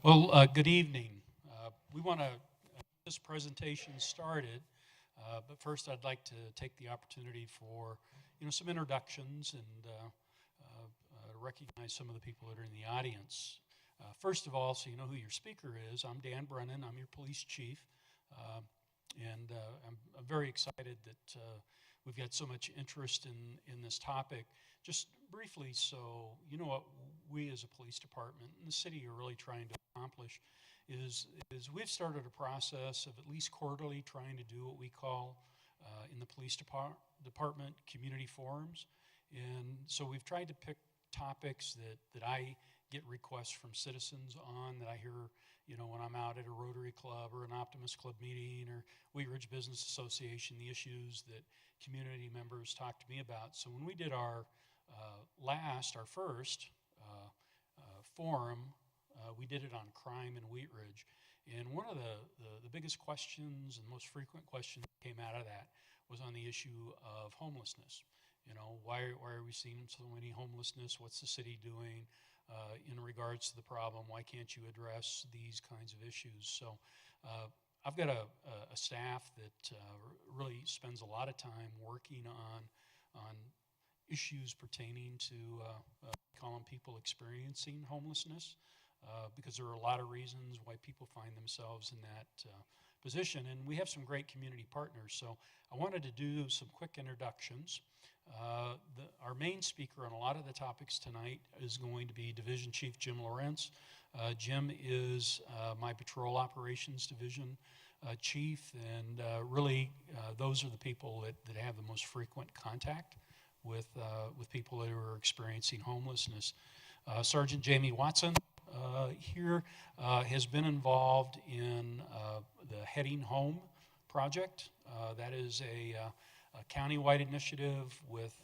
Well, good evening. We want to get this presentation started, but first I'd like to take the opportunity for some introductions and recognize some of the people that are in the audience. First of all, so you know who your speaker is, I'm Dan Brennan. I'm your police chief, and I'm very excited that we've got so much interest in this topic. Just briefly, so you know what we as a police department in the city are really trying to accomplish is we've started a process of at least quarterly trying to do what we call in the police department community forums. And so we've tried to pick topics that I get requests from citizens on, that I hear when I'm out at a Rotary Club or an Optimist Club meeting or Wheat Ridge Business Association, the issues that community members talk to me about. So when we did our first forum, we did it on crime in Wheat Ridge. And one of the biggest questions and most frequent questions that came out of that was on the issue of homelessness. Why are we seeing so many homelessness? What's the city doing in regards to the problem? Why can't you address these kinds of issues? So I've got a staff that really spends a lot of time working on issues pertaining to calling people experiencing homelessness, because there are a lot of reasons why people find themselves in that position. And we have some great community partners. So I wanted to do some quick introductions. Our main speaker on a lot of the topics tonight is going to be Division Chief Jim Lawrence. Jim is my Patrol Operations Division Chief, and really those are the people that have the most frequent contact with people that are experiencing homelessness. Sergeant Jamie Watson here has been involved in the Heading Home project. That is a county-wide initiative with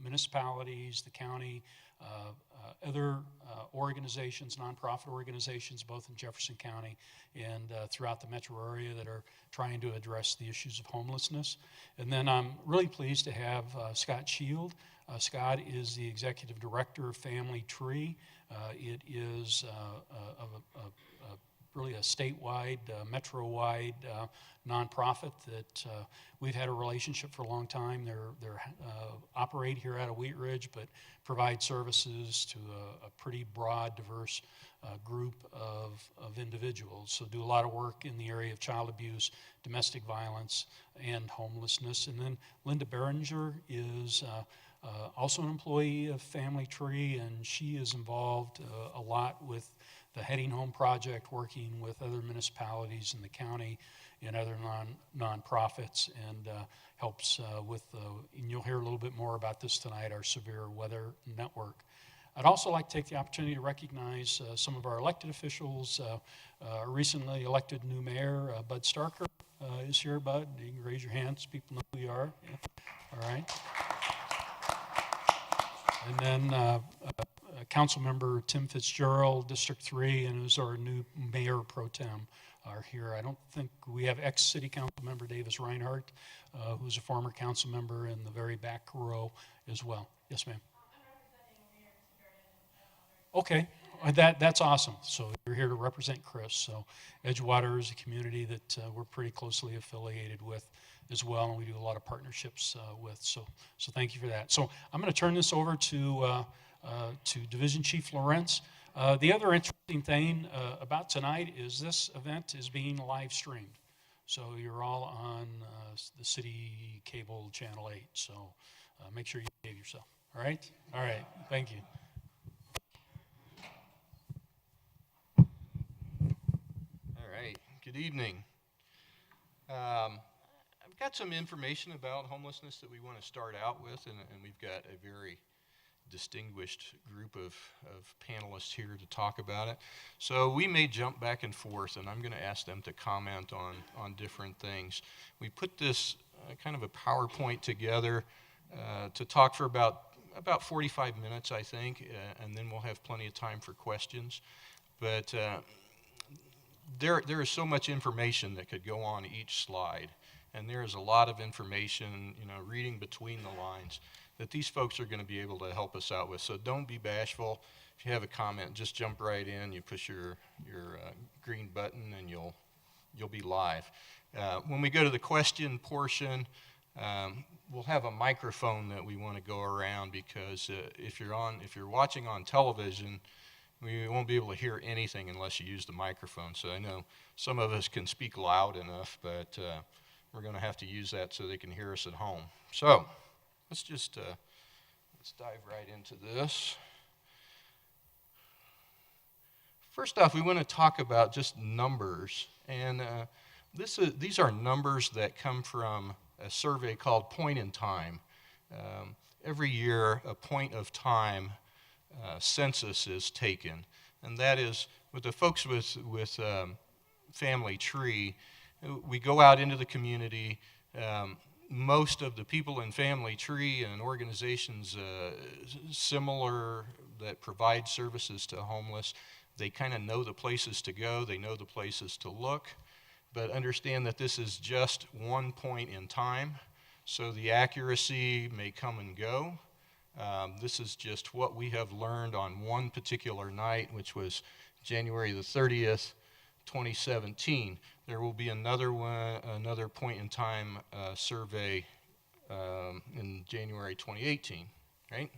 municipalities, the county, other organizations, nonprofit organizations, both in Jefferson County and throughout the metro area, that are trying to address the issues of homelessness. And then I'm really pleased to have Scott Shield. Scott is the Executive Director of Family Tree. It is really a statewide, metro-wide nonprofit that we've had a relationship for a long time. They operate here out of Wheat Ridge, but provide services to a pretty broad, diverse group of individuals. So do a lot of work in the area of child abuse, domestic violence, and homelessness. And then Linda Behringer is also an employee of Family Tree, and she is involved a lot with the Heading Home project, working with other municipalities in the county and other nonprofits, and helps with, and you'll hear a little bit more about this tonight, our severe weather network. I'd also like to take the opportunity to recognize some of our elected officials. Recently elected new mayor, Bud Starker, is here. Bud, you can raise your hands, people know who you are. Yeah. All right. And then Councilmember Tim Fitzgerald, District 3, and who's our new Mayor Pro Tem, are here. I don't think we have ex-City Council member Davis Reinhardt, who's a former council member in the very back row as well. Yes, ma'am. Okay, that's awesome. So you're here to represent Chris. So Edgewater is a community that we're pretty closely affiliated with as well, and we do a lot of partnerships with. So thank you for that. So I'm going to turn this over to Division Chief Lawrence. The other interesting thing about tonight is this event is being live streamed. So you're all on the city cable channel 8. So make sure you behave yourself. All right? All right. Thank you. All right. Good evening. I've got some information about homelessness that we want to start out with, and we've got a very distinguished group of panelists here to talk about it. So we may jump back and forth, and I'm going to ask them to comment on different things. We put this kind of a PowerPoint together to talk for about 45 minutes, I think, and then we'll have plenty of time for questions. But there is so much information that could go on each slide, and there is a lot of information, reading between the lines, that these folks are going to be able to help us out with. So don't be bashful. If you have a comment, just jump right in. You push your green button, and you'll be live. When we go to the question portion, we'll have a microphone that we want to go around, because if you're watching on television, we won't be able to hear anything unless you use the microphone. So I know some of us can speak loud enough, but we're going to have to use that so they can hear us at home. So let's dive right into this. First off, we want to talk about just numbers, and these are numbers that come from a survey called Point in Time. Every year, a point of time census is taken, and that is with the folks with Family Tree. We go out into the community. Most of the people in Family Tree and organizations similar that provide services to homeless, they kind of know the places to go, they know the places to look, but understand that this is just one point in time, so the accuracy may come and go. This is just what we have learned on one particular night, which was January the 30th, 2017. There will be another point in time survey in January 2018, right?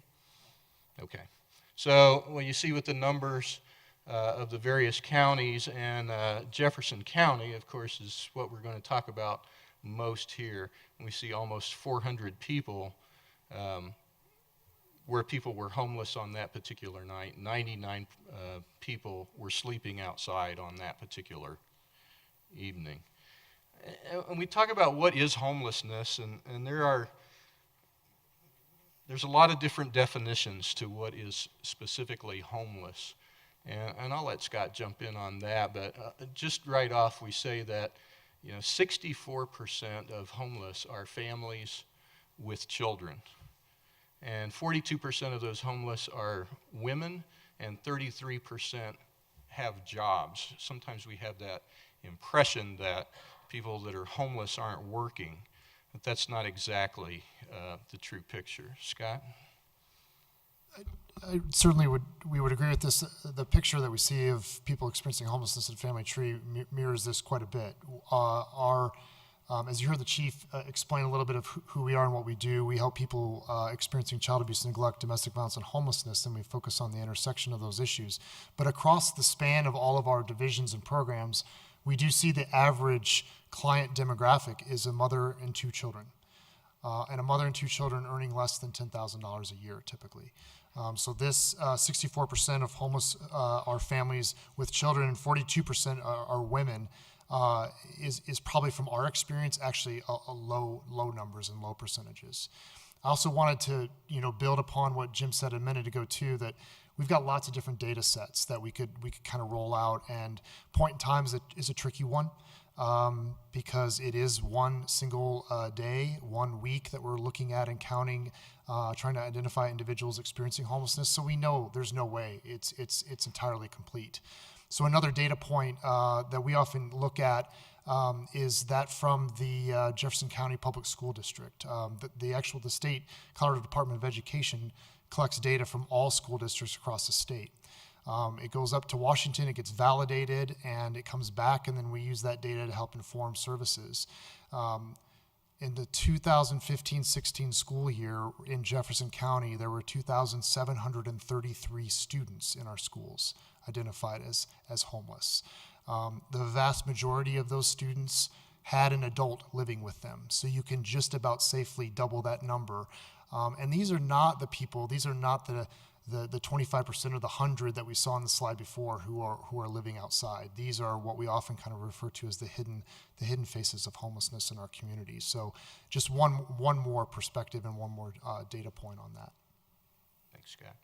Okay. So what you see with the numbers of the various counties, and Jefferson County, of course, is what we're going to talk about most here. We see almost 400 people where people were homeless on that particular night. 99 people were sleeping outside on that particular evening. And we talk about what is homelessness, and there's a lot of different definitions to what is specifically homeless. And I'll let Scott jump in on that, but just right off, we say that 64% of homeless are families with children. And 42% of those homeless are women, and 33% have jobs. Sometimes we have that impression that people that are homeless aren't working, but that's not exactly the true picture. Scott? I certainly we would agree with this. The picture that we see of people experiencing homelessness at Family Tree mirrors this quite a bit. As you heard the chief explain a little bit of who we are and what we do, we help people experiencing child abuse, neglect, domestic violence, and homelessness, and we focus on the intersection of those issues. But across the span of all of our divisions and programs, we do see the average client demographic is a mother and two children. And a mother and two children earning less than $10,000 a year, typically. So this 64% of homeless are families with children, and 42% are women. Is probably, from our experience, actually a low numbers and low percentages. I also wanted to build upon what Jim said a minute ago too, that we've got lots of different data sets that we could kind of roll out, and point in time is a tricky one. Because it is one single day, 1 week that we're looking at and counting, trying to identify individuals experiencing homelessness. So we know there's no way it's entirely complete. So another data point that we often look at is that from the Jefferson County Public School District. The state Colorado Department of Education collects data from all school districts across the state. It goes up to Washington, it gets validated, and it comes back, and then we use that data to help inform services. In the 2015-16 school year in Jefferson County, there were 2,733 students in our schools identified as homeless. The vast majority of those students had an adult living with them, so you can just about safely double that number. And these are not the people, these are not the 25% or the 100 that we saw on the slide before who are living outside. These are what we often kind of refer to as the hidden faces of homelessness in our community. So just one more perspective and one more data point on that. Thanks, Scott.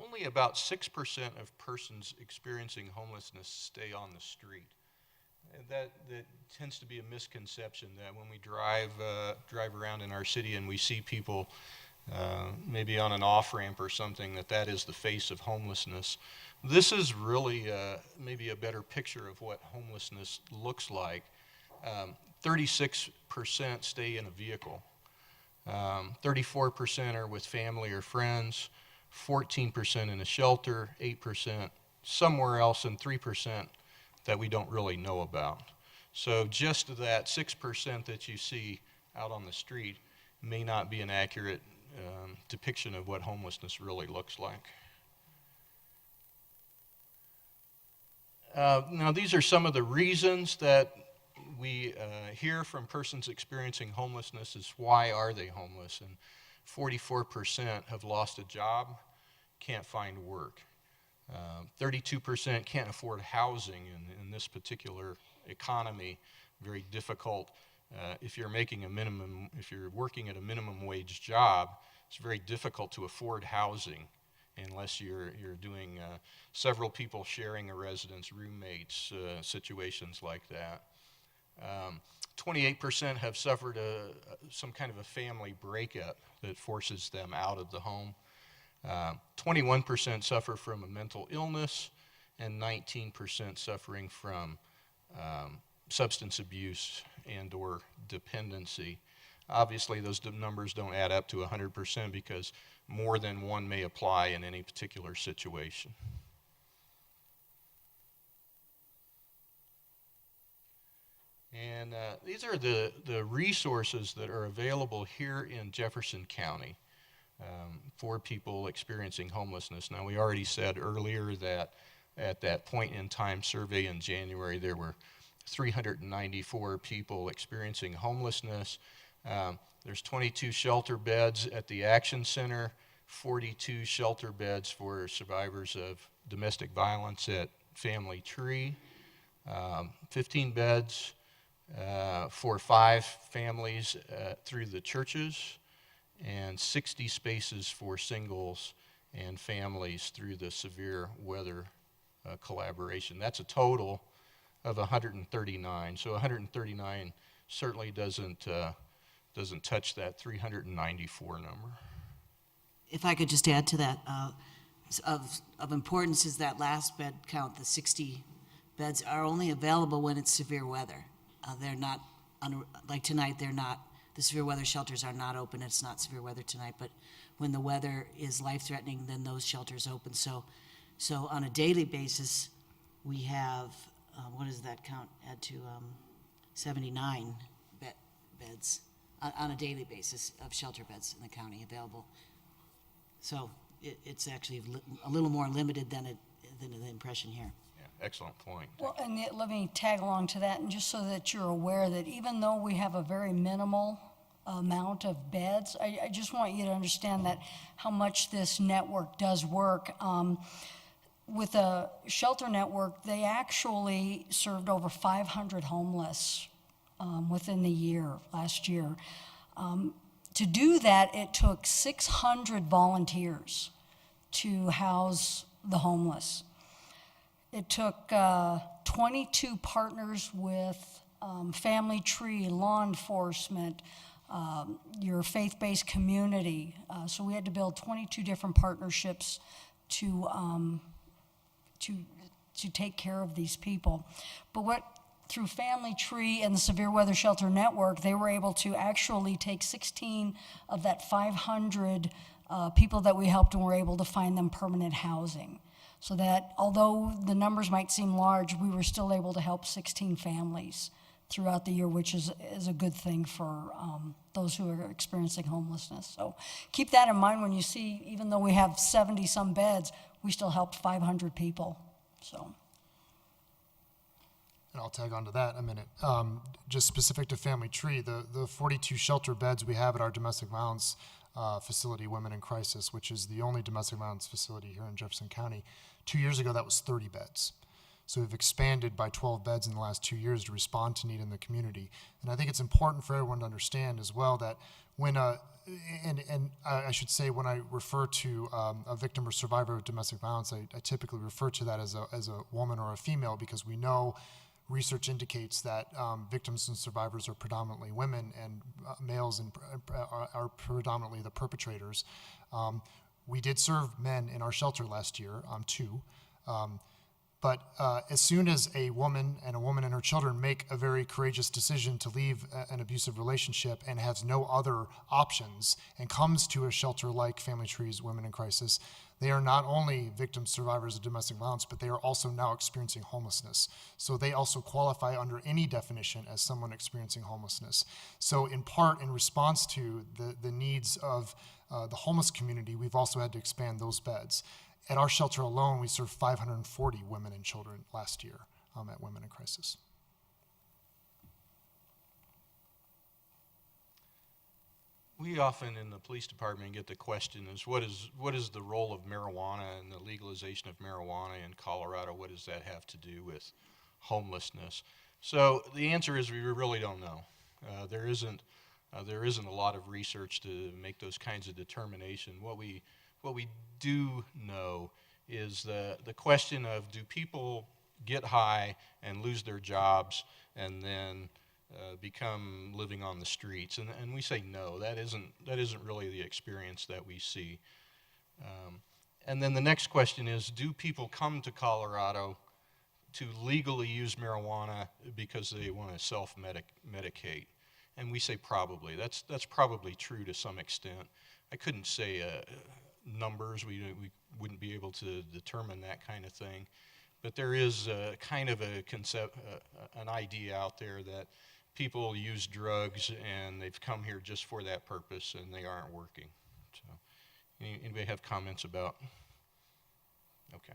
Only about 6% of persons experiencing homelessness stay on the street. And that tends to be a misconception that when we drive around in our city and we see people maybe on an off-ramp or something, that is the face of homelessness. This is really maybe a better picture of what homelessness looks like. 36% stay in a vehicle. 34% are with family or friends, 14% in a shelter, 8% somewhere else, and 3% that we don't really know about. So just that 6% that you see out on the street may not be an accurate depiction of what homelessness really looks like. Now, these are some of the reasons that we hear from persons experiencing homelessness is why are they homeless? And 44% have lost a job, can't find work. 32% can't afford housing in this particular economy, very difficult. If you're working at a minimum wage job, it's very difficult to afford housing unless you're doing several people sharing a residence, roommates, situations like that. 28% have suffered some kind of a family breakup that forces them out of the home. 21% suffer from a mental illness, and 19% suffering from substance abuse and or dependency. Obviously, those numbers don't add up to 100% because more than one may apply in any particular situation. And these are the resources that are available here in Jefferson County for people experiencing homelessness. Now, we already said earlier that at that point in time survey in January, there were 394 people experiencing homelessness. There's 22 shelter beds at the Action Center, 42 shelter beds for survivors of domestic violence at Family Tree, 15 beds for 5 families through the churches, and 60 spaces for singles and families through the severe weather collaboration. That's a total of 139. So 139 certainly doesn't touch that 394 number. If I could just add to that, of importance is that last bed count, the 60 beds are only available when it's severe weather. They're not, like tonight, the severe weather shelters are not open. It's not severe weather tonight, but when the weather is life-threatening, then those shelters open. So on a daily basis, we have, what does that count? Add to 79 beds on a daily basis of shelter beds in the county available. So it's actually a little more limited than the impression here. Yeah, excellent point. Well, and let me tag along to that, and just so that you're aware that even though we have a very minimal amount of beds, I just want you to understand that how much this network does work. With a shelter network, they actually served over 500 homeless within the year, last year. To do that, it took 600 volunteers to house the homeless. It took 22 partners with Family Tree, law enforcement, your faith-based community. So we had to build 22 different partnerships to take care of these people. But through Family Tree and the Severe Weather Shelter Network, they were able to actually take 16 of that 500 people that we helped, and were able to find them permanent housing. So that although the numbers might seem large, we were still able to help 16 families throughout the year, which is a good thing for those who are experiencing homelessness. So keep that in mind when you see, even though we have 70-some beds, we still helped 500 people. So. And I'll tag on to that in a minute. Just specific to Family Tree, the 42 shelter beds we have at our domestic violence facility, Women in Crisis, which is the only domestic violence facility here in Jefferson County. 2 years ago, that was 30 beds. So we've expanded by 12 beds in the last 2 years to respond to need in the community. And I think it's important for everyone to understand as well that when, and I should say when I refer to a victim or survivor of domestic violence, I typically refer to that as a woman or a female, because we know research indicates that victims and survivors are predominantly women, and males are predominantly the perpetrators. We did serve men in our shelter last year, 2. But as soon as a woman and her children make a very courageous decision to leave an abusive relationship and has no other options and comes to a shelter like Family Tree's Women in Crisis, they are not only victims, survivors of domestic violence, but they are also now experiencing homelessness. So they also qualify under any definition as someone experiencing homelessness. So in part, in response to the needs of the homeless community, we've also had to expand those beds. At our shelter alone, we served 540 women and children last year at Women in Crisis. We often in the police department get the question is what is the role of marijuana and the legalization of marijuana in Colorado? What does that have to do with homelessness? So the answer is we really don't know. There isn't a lot of research to make those kinds of determination. What we do know is the question of, do people get high and lose their jobs and then become living on the streets? And we say no, that isn't really the experience that we see. And then the next question is, do people come to Colorado to legally use marijuana because they want to self-medicate? And we say probably. That's probably true to some extent. I couldn't say numbers. We wouldn't be able to determine that kind of thing. But there is kind of a concept, an idea out there that people use drugs and they've come here just for that purpose and they aren't working. So, anybody have comments about? Okay.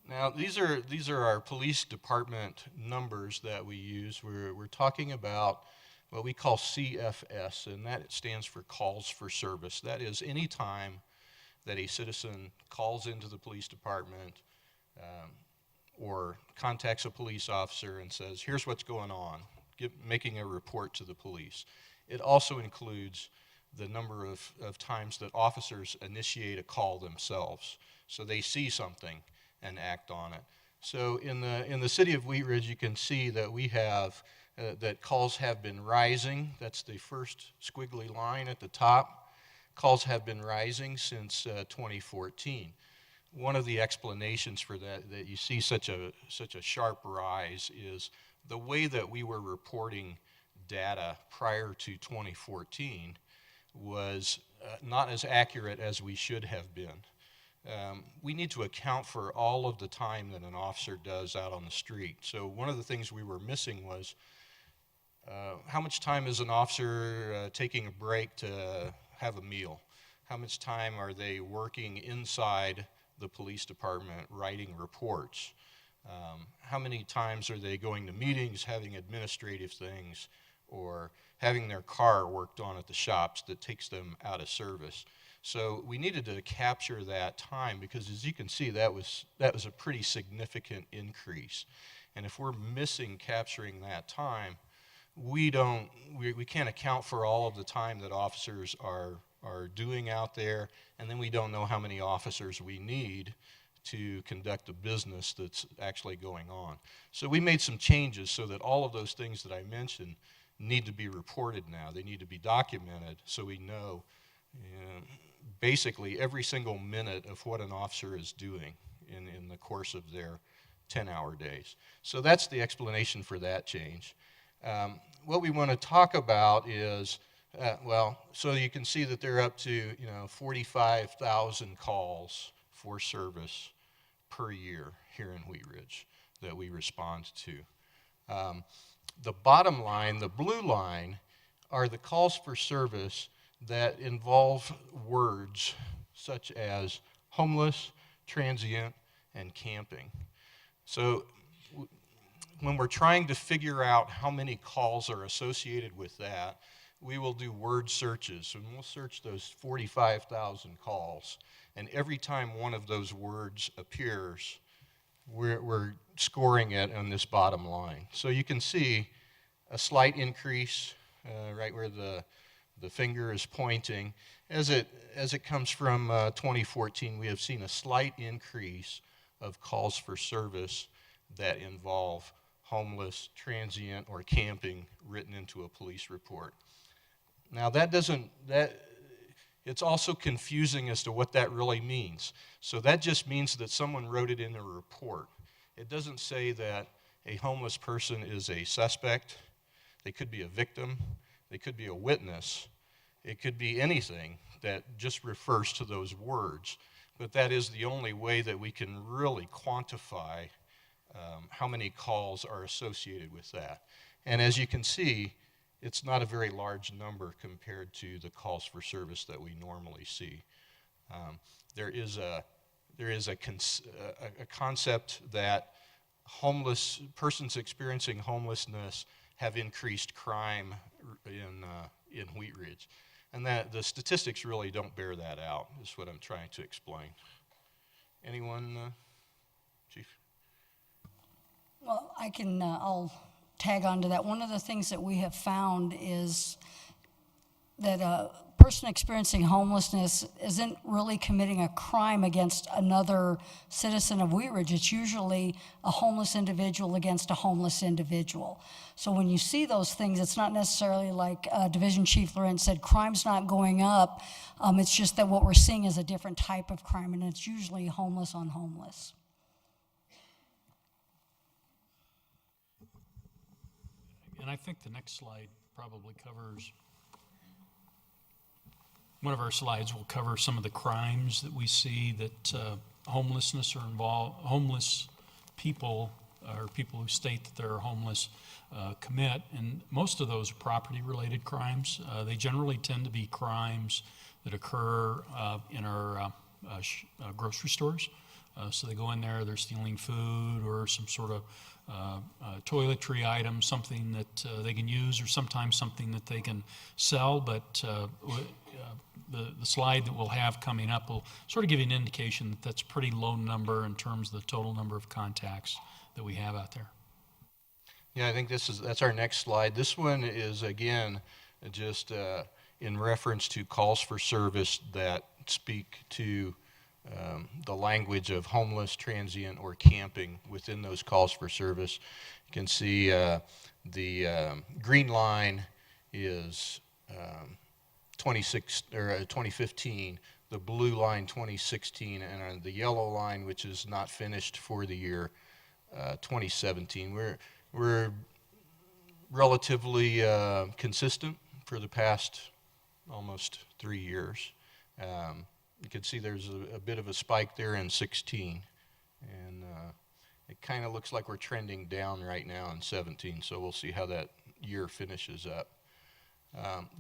Now these are our police department numbers that we use. We're talking about what we call CFS, and that stands for calls for service. That is, any time that a citizen calls into the police department or contacts a police officer and says, here's what's going on, making a report to the police. It also includes the number of times that officers initiate a call themselves. So they see something and act on it. So in the city of Wheat Ridge, you can see that we have that calls have been rising. That's the first squiggly line at the top. Calls have been rising since 2014. One of the explanations for that you see such a sharp rise is the way that we were reporting data prior to 2014 was not as accurate as we should have been. We need to account for all of the time that an officer does out on the street. So one of the things we were missing was how much time is an officer taking a break to have a meal? How much time are they working inside the police department writing reports? How many times are they going to meetings, having administrative things, or having their car worked on at the shops that takes them out of service? So we needed to capture that time because, as you can see, that was a pretty significant increase. And if we're missing capturing that time, we can't account for all of the time that officers are doing out there, and then we don't know how many officers we need to conduct the business that's actually going on. So we made some changes so that all of those things that I mentioned need to be reported now. They need to be documented so we know basically every single minute of what an officer is doing in the course of their 10-hour days. So that's the explanation for that change. What we want to talk about is, so you can see that they're up to 45,000 calls for service per year here in Wheat Ridge that we respond to. The bottom line, the blue line, are the calls for service that involve words such as homeless, transient, and camping. So when we're trying to figure out how many calls are associated with that, we will do word searches, and we'll search those 45,000 calls. And every time one of those words appears, we're scoring it on this bottom line. So you can see a slight increase right where the finger is pointing. As it comes from 2014, we have seen a slight increase of calls for service that involve homeless, transient, or camping written into a police report. Now it's it's also confusing as to what that really means. So that just means that someone wrote it in a report. It doesn't say that a homeless person is a suspect. They could be a victim. They could be a witness. It could be anything that just refers to those words. But that is the only way that we can really quantify how many calls are associated with that. And as you can see, it's not a very large number compared to the calls for service that we normally see. There is a concept that persons experiencing homelessness have increased crime in Wheat Ridge. And that the statistics really don't bear that out, is what I'm trying to explain. Anyone, Chief? Well, I'll tag on to that. One of the things that we have found is that a person experiencing homelessness isn't really committing a crime against another citizen of Wheat Ridge. It's usually a homeless individual against a homeless individual. So when you see those things, it's not necessarily like Division Chief Laurent said, crime's not going up. It's just that what we're seeing is a different type of crime, and it's usually homeless on homeless. And I think the next slide probably covers, one of our slides will cover some of the crimes that we see that homeless people, or people who state that they're homeless, commit. And most of those are property-related crimes. They generally tend to be crimes that occur in our grocery stores. So they go in there, they're stealing food or some sort of toiletry item, something that they can use, or sometimes something that they can sell. But the slide that we'll have coming up will sort of give you an indication that that's a pretty low number in terms of the total number of contacts that we have out there. Yeah, I think that's our next slide. This one is, again, just in reference to calls for service that speak to the language of homeless, transient, or camping within those calls for service. You can see the green line is 2015, the blue line 2016, and the yellow line, which is not finished for the year 2017. We're relatively consistent for the past almost 3 years. You can see there's a bit of a spike there in 16, and it kind of looks like we're trending down right now in 17, so we'll see how that year finishes up.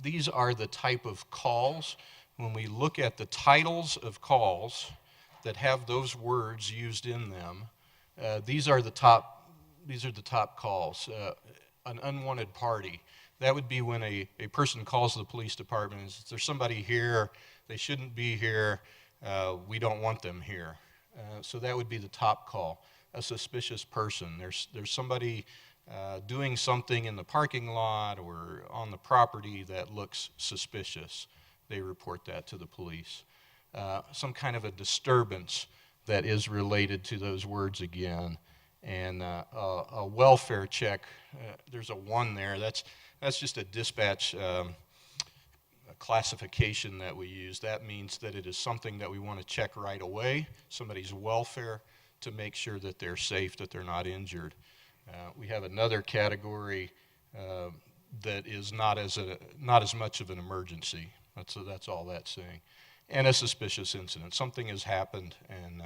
These are the type of calls. When we look at the titles of calls that have those words used in them, these are the top calls. An unwanted party. That would be when a person calls the police department and says, there's somebody here, they shouldn't be here, we don't want them here. So that would be the top call. A suspicious person. There's somebody doing something in the parking lot or on the property that looks suspicious. They report that to the police. Some kind of a disturbance that is related to those words again. And a welfare check, there's a 1 there. That's just a dispatch classification that we use. That means that it is something that we want to check right away, somebody's welfare, to make sure that they're safe, that they're not injured. We have another category that is not as much of an emergency. That's all that's saying. And a suspicious incident. Something has happened, and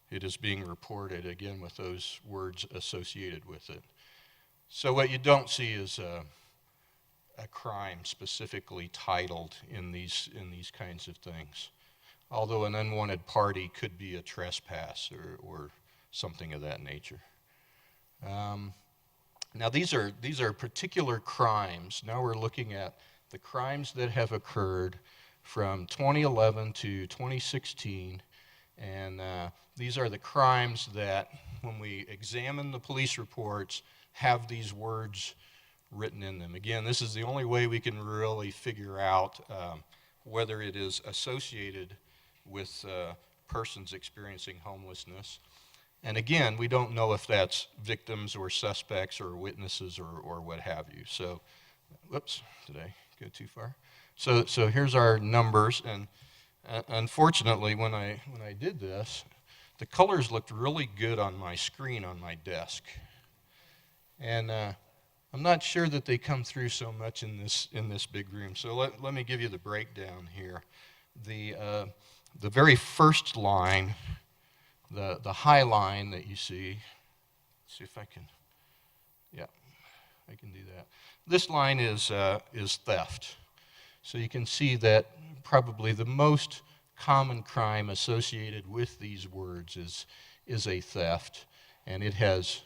it is being reported, again, with those words associated with it. So what you don't see is a crime specifically titled in these kinds of things. Although an unwanted party could be a trespass or something of that nature. Now these are particular crimes. Now we're looking at the crimes that have occurred from 2011 to 2016, and these are the crimes that, when we examine the police reports, have these words written in them. Again, this is the only way we can really figure out whether it is associated with persons experiencing homelessness. And again, we don't know if that's victims or suspects or witnesses or what have you. So, whoops, did I go too far. So here's our numbers, and unfortunately, when I did this, the colors looked really good on my screen on my desk, and I'm not sure that they come through so much in this big room. So let me give you the breakdown here. The very first line, the high line that you see. Let's see if I can. Yeah, I can do that. This line is theft. So you can see that probably the most common crime associated with these words is a theft, and it has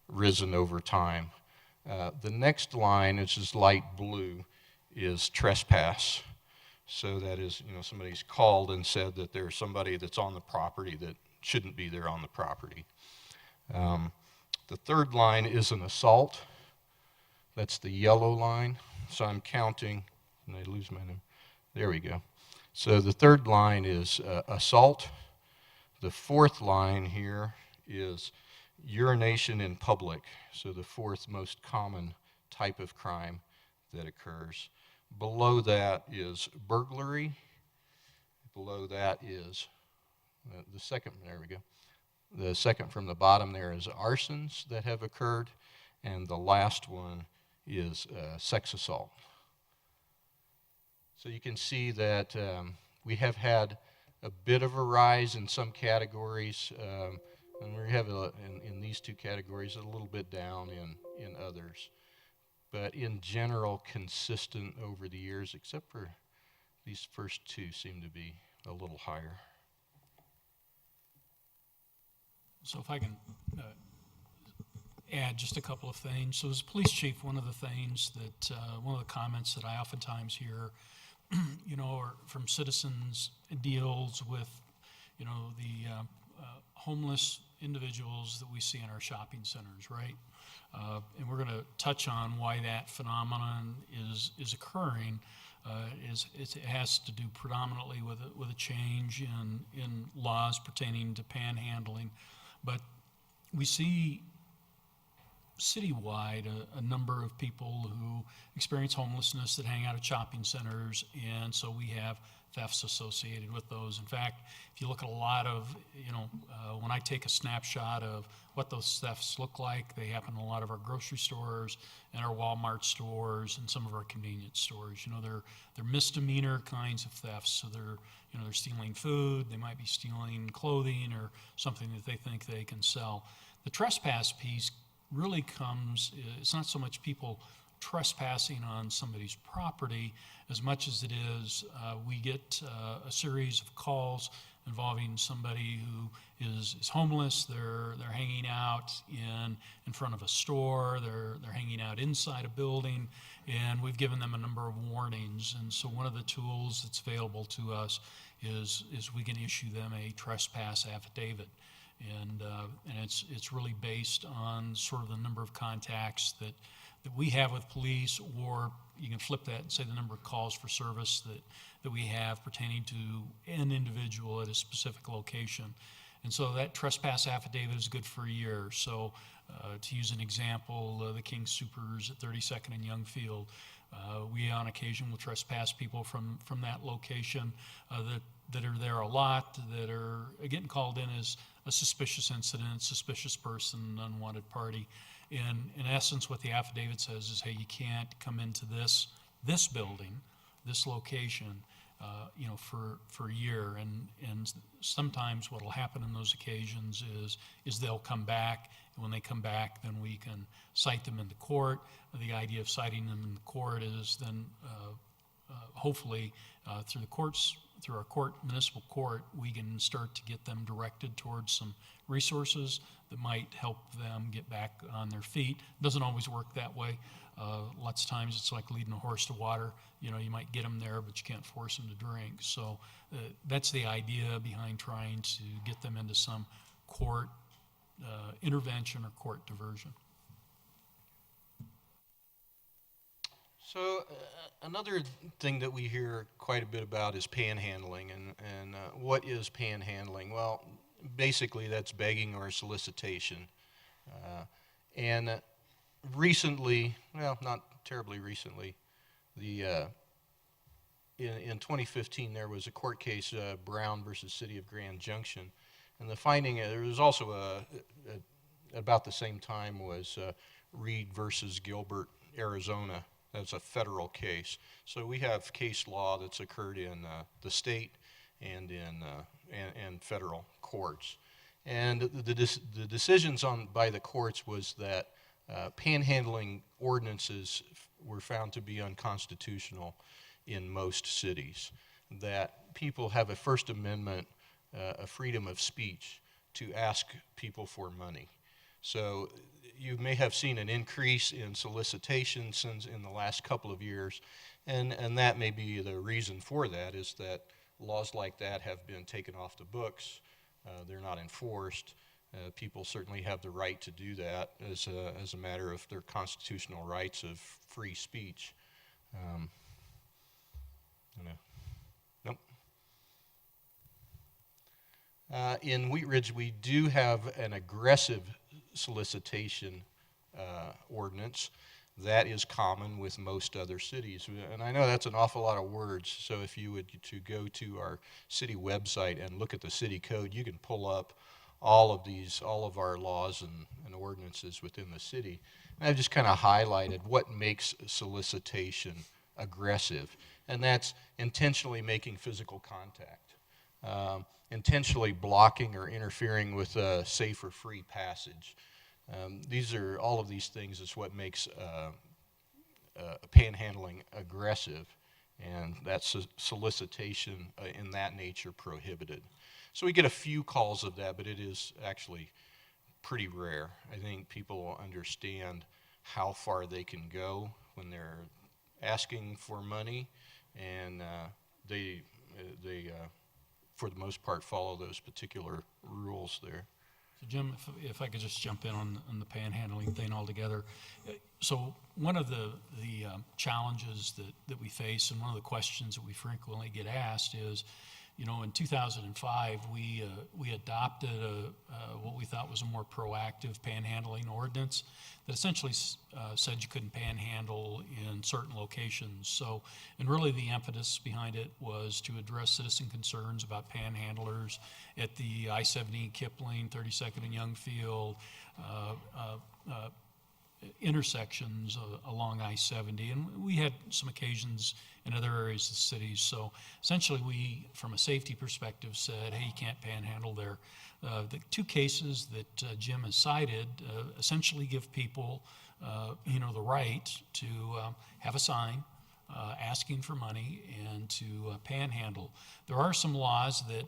risen over time. The next line, which is light blue, is trespass. So that is, somebody's called and said that there's somebody that's on the property that shouldn't be there on the property. The third line is an assault. That's the yellow line. So I'm counting, and I lose my number. There we go. So the third line is assault. The fourth line here is urination in public. So the fourth most common type of crime that occurs. Below that is burglary. Below that is the second, there we go. The second from the bottom there is arsons that have occurred. And the last one is sex assault. So you can see that we have had a bit of a rise in some categories, and we have in these two categories a little bit down in others. But in general, consistent over the years, except for these first two seem to be a little higher. So if I can add just a couple of things. So as police chief, one of the comments that I oftentimes hear, or from citizens, deals with, the homeless individuals that we see in our shopping centers, right? And we're going to touch on why that phenomenon is occurring. It has to do predominantly with a change in laws pertaining to panhandling, but we see citywide a number of people who experience homelessness that hang out at shopping centers, and so we have thefts associated with those. In fact, if you look at a lot of, when I take a snapshot of what those thefts look like, they happen in a lot of our grocery stores and our Walmart stores and some of our convenience stores. They're misdemeanor kinds of thefts. So they're stealing food, they might be stealing clothing or something that they think they can sell. The trespass piece really it's not so much people trespassing on somebody's property as much as it is we get a series of calls involving somebody who is homeless. They're hanging out in front of a store. They're hanging out inside a building, and we've given them a number of warnings. And so one of the tools that's available to us is we can issue them a trespass affidavit. And it's really based on sort of the number of contacts that we have with police, or you can flip that and say the number of calls for service that we have pertaining to an individual at a specific location. And so that trespass affidavit is good for a year. So to use an example, the King Supers at 32nd and Youngfield, we on occasion will trespass people from that location that are there a lot, that are getting called in as a suspicious incident, suspicious person, unwanted party. And in essence, what the affidavit says is, hey, you can't come into this building, this location, for a year. And sometimes what will happen in those occasions is they'll come back. And when they come back, then we can cite them in the court. The idea of citing them in the court is then hopefully through our municipal court, we can start to get them directed towards some resources that might help them get back on their feet. It doesn't always work that way. Lots of times it's like leading a horse to water. You might get them there, but you can't force them to drink. So that's the idea behind trying to get them into some court intervention or court diversion. So another thing that we hear quite a bit about is panhandling, and what is panhandling? Well, basically that's begging or solicitation. And recently, well, not terribly recently, In 2015, there was a court case, Brown versus City of Grand Junction, and the finding, there was also about the same time was Reed versus Gilbert, Arizona. That's a federal case. So we have case law that's occurred in the state and in federal courts. And the decisions by the courts was that panhandling ordinances were found to be unconstitutional in most cities, that people have a First Amendment, a freedom of speech to ask people for money. So you may have seen an increase in solicitation since in the last couple of years, and that may be the reason for that, is that laws like that have been taken off the books. They're not enforced. People certainly have the right to do that as a matter of their constitutional rights of free speech. Nope. In Wheat Ridge, we do have an aggressive solicitation ordinance. That is common with most other cities. And I know that's an awful lot of words, so if you would to go to our city website and look at the city code, you can pull up all of our laws and ordinances within the city. And I've just kind of highlighted what makes solicitation aggressive, and that's intentionally making physical contact, intentionally blocking or interfering with a safe or free passage. All of these things is what makes panhandling aggressive, and that's solicitation in that nature prohibited. So we get a few calls of that, but it is actually pretty rare. I think people understand how far they can go when they're asking for money, and they for the most part, follow those particular rules there. So Jim, if I could just jump in on the panhandling thing altogether. So one of the challenges that we face, and one of the questions that we frequently get asked is, in 2005, we adopted what we thought was a more proactive panhandling ordinance that essentially said you couldn't panhandle in certain locations. So, and really the impetus behind it was to address citizen concerns about panhandlers at the I-70 Kipling, 32nd and Youngfield, intersections along I-70, and we had some occasions in other areas of the city. So essentially we, from a safety perspective, said, hey, you can't panhandle there. The two cases that Jim has cited essentially give people, the right to have a sign asking for money and to panhandle. There are some laws that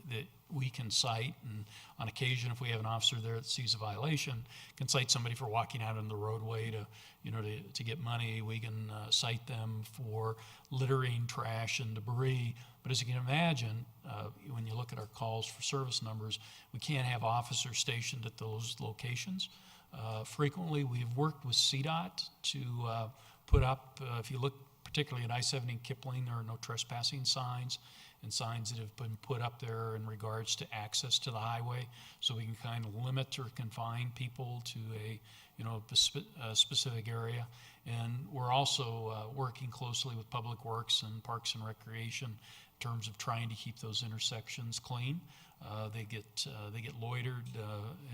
that we can cite, and on occasion, if we have an officer there that sees a violation, can cite somebody for walking out on the roadway to get money. We can cite them for littering trash and debris. But as you can imagine, when you look at our calls for service numbers, we can't have officers stationed at those locations. Frequently, we've worked with CDOT to put up, if you look particularly at I-70 and Kipling, there are no trespassing signs, and signs that have been put up there in regards to access to the highway, so we can kind of limit or confine people to a specific area. And we're also working closely with Public Works and Parks and Recreation in terms of trying to keep those intersections clean. They get loitered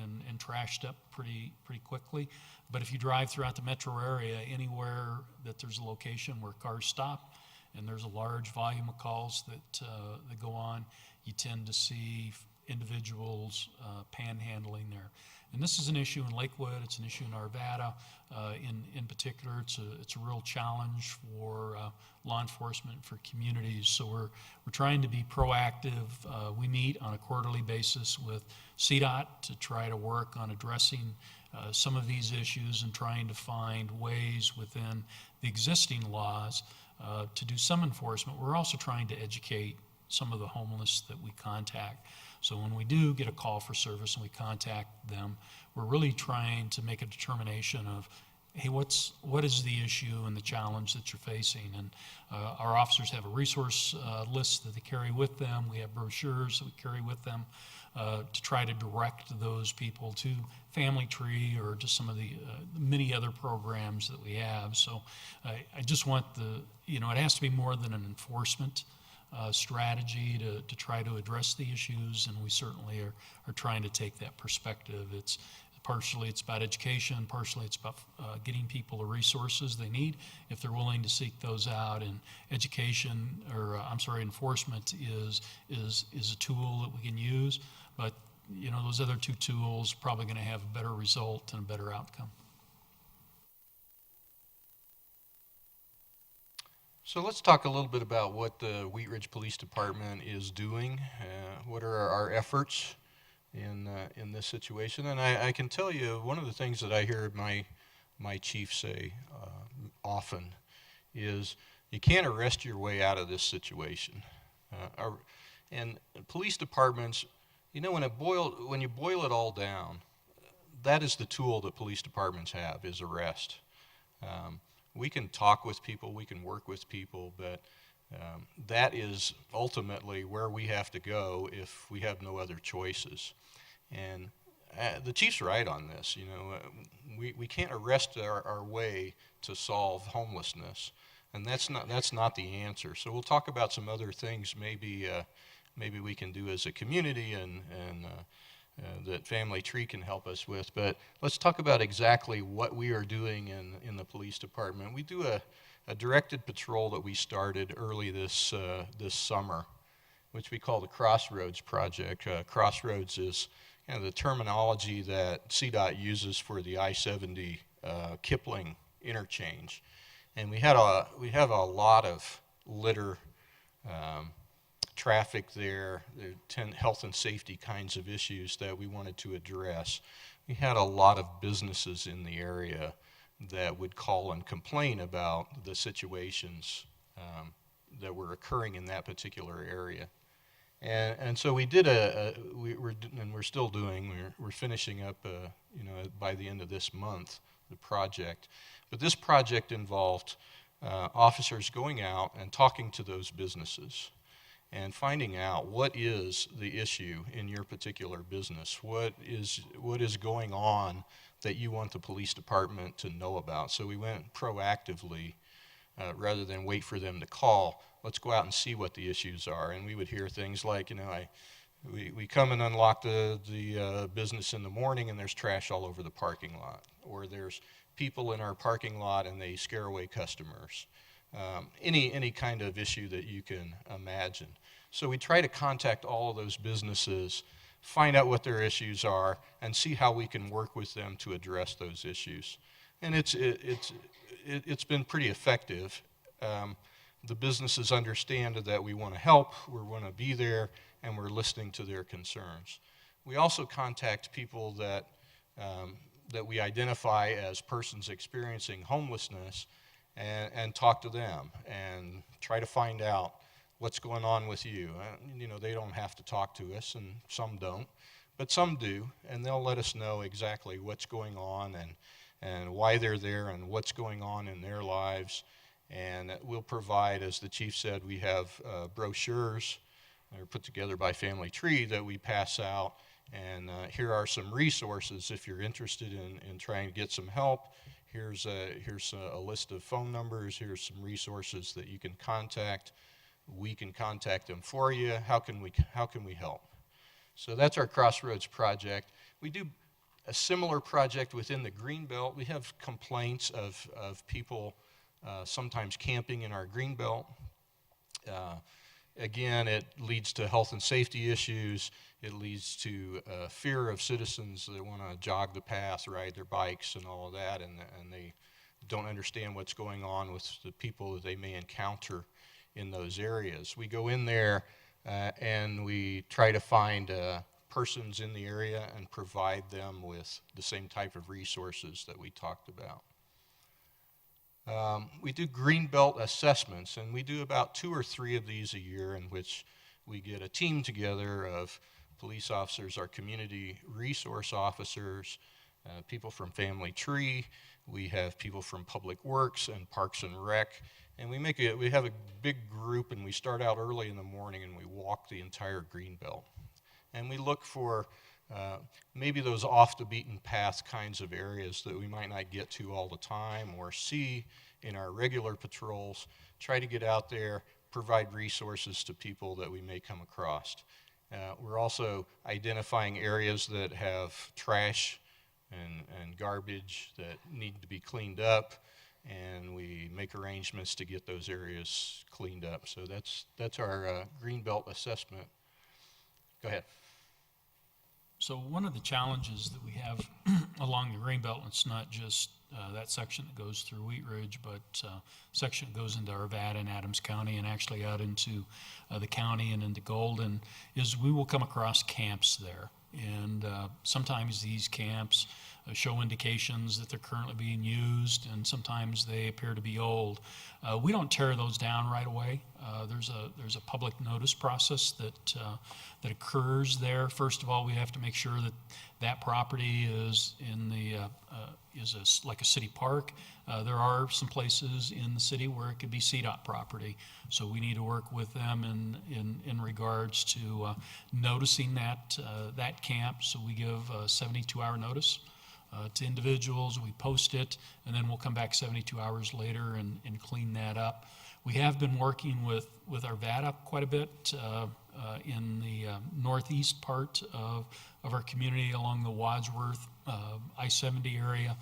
and trashed up pretty quickly. But if you drive throughout the metro area, anywhere that there's a location where cars stop and there's a large volume of calls that go on, you tend to see individuals panhandling there. And this is an issue in Lakewood, it's an issue in Arvada. In particular, it's a real challenge for law enforcement, for communities. So we're trying to be proactive. We meet on a quarterly basis with CDOT to try to work on addressing some of these issues and trying to find ways within the existing laws to do some enforcement. We're also trying to educate some of the homeless that we contact. So when we do get a call for service and we contact them, we're really trying to make a determination of, hey, what is the issue and the challenge that you're facing? And our officers have a resource list that they carry with them. We have brochures that we carry with them. to try to direct those people to Family Tree or just some of the many other programs that we have. So I just want it has to be more than an enforcement strategy to try to address the issues, and we certainly are trying to take that perspective. Partially it's about education, partially it's about getting people the resources they need if they're willing to seek those out. And enforcement is a tool that we can use, but those other two tools are probably going to have a better result and a better outcome. So let's talk a little bit about what the Wheat Ridge Police Department is doing. What are our efforts in this situation? And I can tell you, one of the things that I hear my chief say often is, you can't arrest your way out of this situation. And police departments, when you boil it all down, that is the tool that police departments have, is arrest. We can talk with people, we can work with people, but that is ultimately where we have to go if we have no other choices. And the chief's right on this. We can't arrest our way to solve homelessness, and that's not the answer. So we'll talk about some other things maybe we can do as a community and that Family Tree can help us with. But let's talk about exactly what we are doing in the police department. We do a directed patrol that we started early this summer, which we call the Crossroads Project. Crossroads is the terminology that CDOT uses for the I-70 Kipling interchange. And we have a lot of litter, traffic there, health and safety kinds of issues that we wanted to address. We had a lot of businesses in the area that would call and complain about the situations that were occurring in that particular area. And so we did we're still doing, we're finishing up, by the end of this month, the project. But this project involved officers going out and talking to those businesses and finding out what is the issue in your particular business, what is going on that you want the police department to know about. So we went proactively, rather than wait for them to call. Let's go out and see what the issues are. And we would hear things like, we come and unlock the business in the morning and there's trash all over the parking lot, or there's people in our parking lot and they scare away customers. Any kind of issue that you can imagine. So we try to contact all of those businesses, find out what their issues are, and see how we can work with them to address those issues. And it's been pretty effective. The businesses understand that we want to help, we want to be there, and we're listening to their concerns. We also contact people that we identify as persons experiencing homelessness, and talk to them and try to find out what's going on with you. They don't have to talk to us, and some don't, but some do, and they'll let us know exactly what's going on and why they're there and what's going on in their lives. And we'll provide, as the chief said, we have brochures that are put together by Family Tree that we pass out, and here are some resources if you're interested in trying to get some help. Here's a list of phone numbers. Here's some resources that you can contact. We can contact them for you. How can we help? So that's our Crossroads project. We do a similar project within the Greenbelt. We have complaints of people sometimes camping in our Greenbelt. Again, it leads to health and safety issues. It leads to fear of citizens that want to jog the path, ride their bikes and all of that, and they don't understand what's going on with the people that they may encounter in those areas. We go in there and we try to find persons in the area and provide them with the same type of resources that we talked about. We do Greenbelt assessments, and we do about 2 or 3 of these a year, in which we get a team together of police officers, our community resource officers, people from Family Tree. We have people from Public Works and Parks and Rec, and we have a big group, and we start out early in the morning and we walk the entire Greenbelt. And we look for maybe those off the beaten path kinds of areas that we might not get to all the time or see in our regular patrols. Try to get out there, provide resources to people that we may come across. We're also identifying areas that have trash and garbage that need to be cleaned up, and we make arrangements to get those areas cleaned up. So that's our Greenbelt assessment. Go ahead. So one of the challenges that we have along the Greenbelt, it's not just that section that goes through Wheat Ridge, but section that goes into Arvada and Adams County and actually out into the county and into Golden, is we will come across camps there. And sometimes these camps show indications that they're currently being used, and sometimes they appear to be old. We don't tear those down right away. There's a public notice process that occurs there. First of all, we have to make sure that that property is in the like a city park. There are some places in the city where it could be CDOT property, so we need to work with them in regards to noticing that camp. So we give a 72-hour notice to individuals. We post it, and then we'll come back 72 hours later and clean that up. We have been working with Arvada quite a bit in the northeast part of our community along the Wadsworth I-70 area.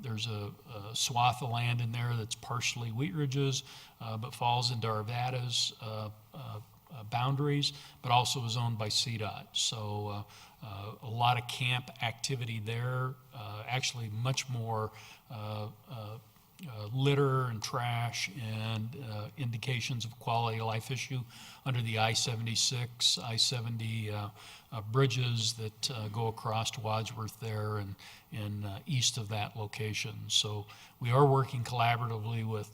There's a swath of land in there that's partially Wheat Ridge's, but falls into Arvada's boundaries, but also is owned by CDOT. So a lot of camp activity there, actually much more litter and trash and indications of quality of life issue under the I-76, I-70 bridges that go across to Wadsworth there and east of that location. So we are working collaboratively with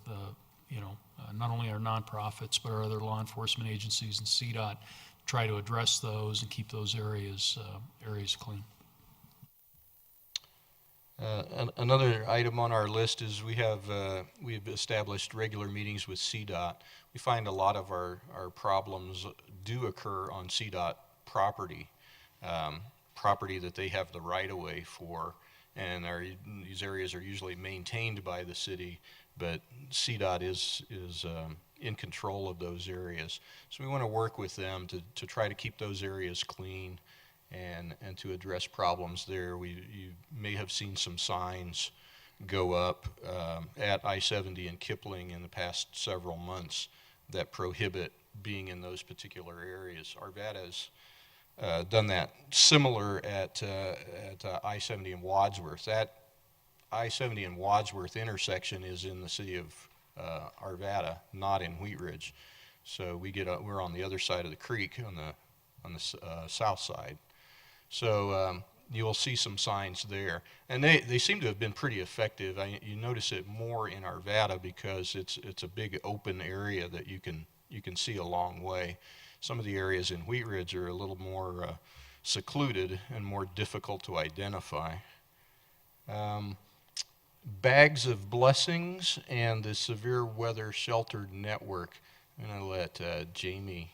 not only our nonprofits but our other law enforcement agencies and CDOT to try to address those and keep those areas clean. Another item on our list is we've established regular meetings with CDOT. We find a lot of our problems do occur on CDOT property, property that they have the right-of-way for, and these areas are usually maintained by the city, but CDOT is in control of those areas. So we want to work with them to try to keep those areas clean and to address problems there. You may have seen some signs go up at I-70 and Kipling in the past several months that prohibit being in those particular areas. Arvada's done that similar at I-70 and Wadsworth. That I-70 and Wadsworth intersection is in the city of Arvada, not in Wheat Ridge. So we're on the other side of the creek on the south side. So you will see some signs there, and they seem to have been pretty effective. You notice it more in Arvada because it's a big open area that you can see a long way. Some of the areas in Wheat Ridge are a little more secluded and more difficult to identify. Bags of Blessings and the Severe Weather Shelter Network. I'm going to let Jamie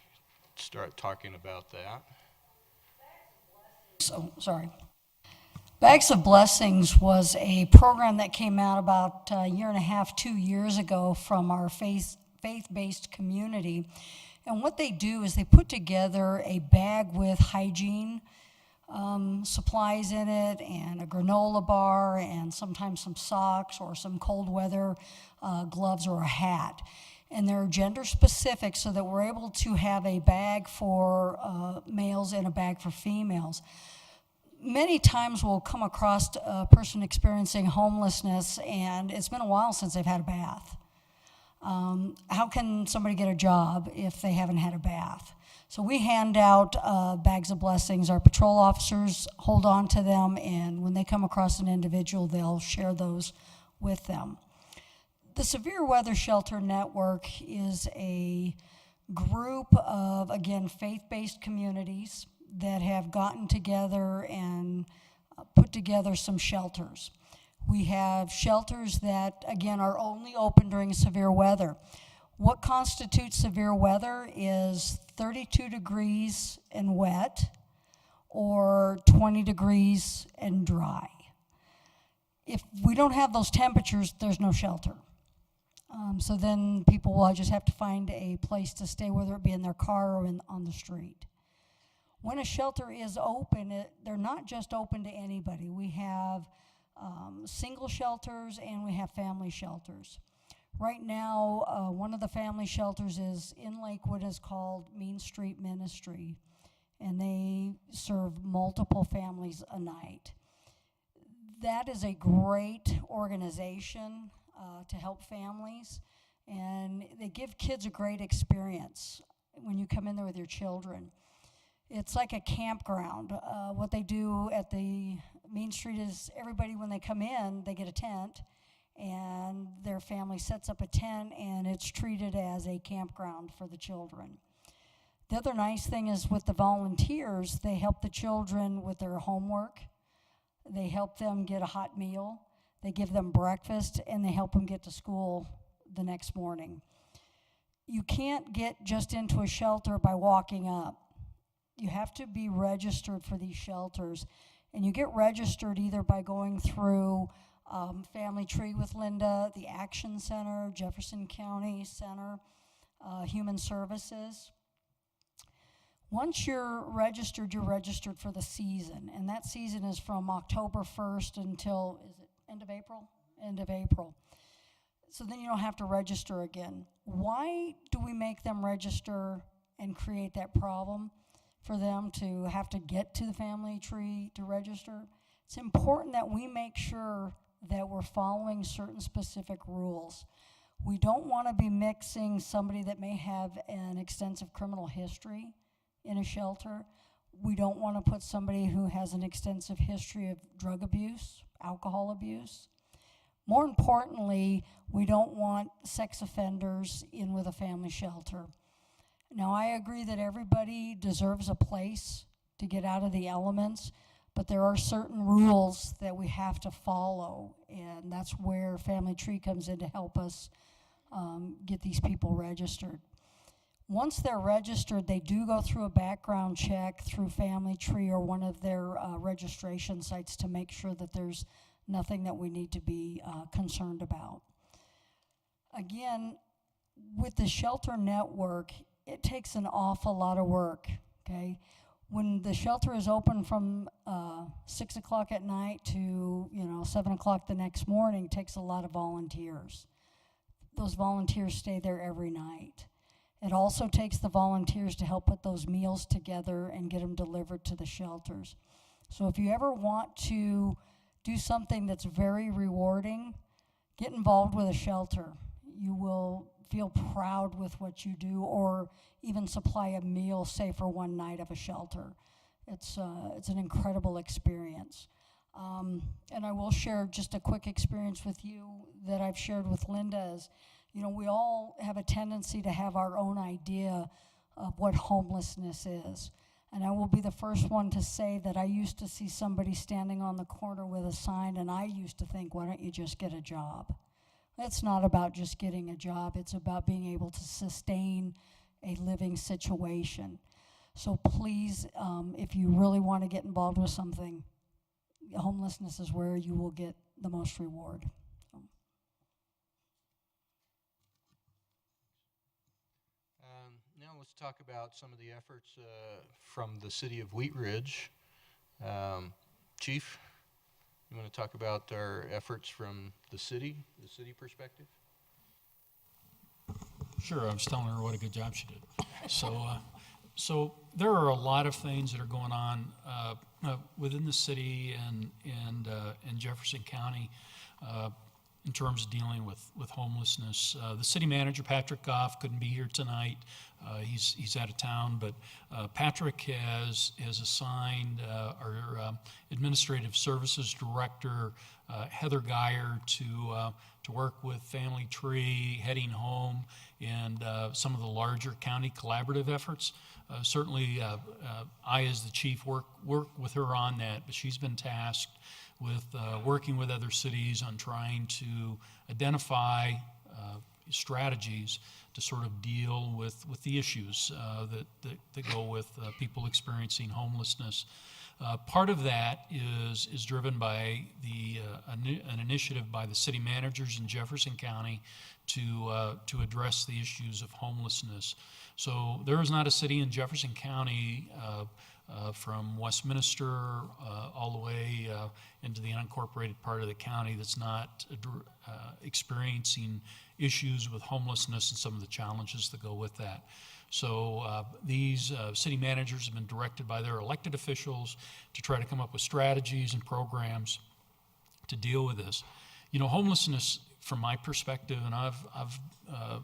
start talking about that. So, sorry. Bags of Blessings was a program that came out about a year and a half, 2 years ago from our faith-based community. And what they do is they put together a bag with hygiene supplies in it and a granola bar and sometimes some socks or some cold weather gloves or a hat. And they're gender specific so that we're able to have a bag for males and a bag for females. Many times we'll come across a person experiencing homelessness and it's been a while since they've had a bath. How can somebody get a job if they haven't had a bath? So we hand out bags of blessings. Our patrol officers hold on to them, and when they come across an individual, they'll share those with them. The Severe Weather Shelter Network is a group of, again, faith-based communities that have gotten together and put together some shelters. We have shelters that, again, are only open during severe weather. What constitutes severe weather is 32 degrees and wet, or 20 degrees and dry. If we don't have those temperatures, there's no shelter. So then people will just have to find a place to stay, whether it be in their car or on the street. When a shelter is open, they're not just open to anybody. We have single shelters and we have family shelters. Right now, one of the family shelters is in Lakewood, is called Mean Street Ministry, and they serve multiple families a night. That is a great organization to help families, and they give kids a great experience when you come in there with your children. It's like a campground. What they do at the Mean Street is everybody, when they come in, they get a tent, and their family sets up a tent, and it's treated as a campground for the children. The other nice thing is with the volunteers, they help the children with their homework. They help them get a hot meal. They give them breakfast, and they help them get to school the next morning. You can't get just into a shelter by walking up. You have to be registered for these shelters, and you get registered either by going through Family Tree with Linda, the Action Center, Jefferson County Center, Human Services. Once you're registered for the season, and that season is from October 1st until, is it end of April? End of April. So then you don't have to register again. Why do we make them register and create that problem for them to have to get to the Family Tree to register? It's important that we make sure that we're following certain specific rules. We don't want to be mixing somebody that may have an extensive criminal history in a shelter. We don't want to put somebody who has an extensive history of drug abuse, alcohol abuse. More importantly, we don't want sex offenders in with a family shelter. Now, I agree that everybody deserves a place to get out of the elements, but there are certain rules that we have to follow, and that's where Family Tree comes in to help us get these people registered. Once they're registered, they do go through a background check through Family Tree or one of their registration sites to make sure that there's nothing that we need to be concerned about. Again, with the shelter network, it takes an awful lot of work, okay? When the shelter is open from 6 o'clock at night to 7 o'clock the next morning, it takes a lot of volunteers. Those volunteers stay there every night. It also takes the volunteers to help put those meals together and get them delivered to the shelters. So if you ever want to do something that's very rewarding, get involved with a shelter. You will feel proud with what you do, or even supply a meal, say, for one night of a shelter. It's an incredible experience. And I will share just a quick experience with you that I've shared with Linda is, we all have a tendency to have our own idea of what homelessness is. And I will be the first one to say that I used to see somebody standing on the corner with a sign, and I used to think, why don't you just get a job? It's not about just getting a job. It's about being able to sustain a living situation. So please, if you really want to get involved with something, homelessness is where you will get the most reward. Now let's talk about some of the efforts from the city of Wheat Ridge. Chief, you want to talk about our efforts from the city perspective? Sure, I was telling her what a good job she did. So there are a lot of things that are going on within the city and in Jefferson County in terms of dealing with homelessness. The city manager, Patrick Goff, couldn't be here tonight. He's out of town, but Patrick has assigned our administrative services director, Heather Geyer, to work with Family Tree, Heading Home, and some of the larger county collaborative efforts. Certainly, I, as the chief, work with her on that, but she's been tasked with working with other cities on trying to identify strategies to sort of deal with the issues that go with people experiencing homelessness. Part of that is driven by an initiative by the city managers in Jefferson County to address the issues of homelessness. So there is not a city in Jefferson County from Westminster all the way into the unincorporated part of the county that's not experiencing issues with homelessness and some of the challenges that go with that. So these city managers have been directed by their elected officials to try to come up with strategies and programs to deal with this. You know, homelessness, from my perspective, and I've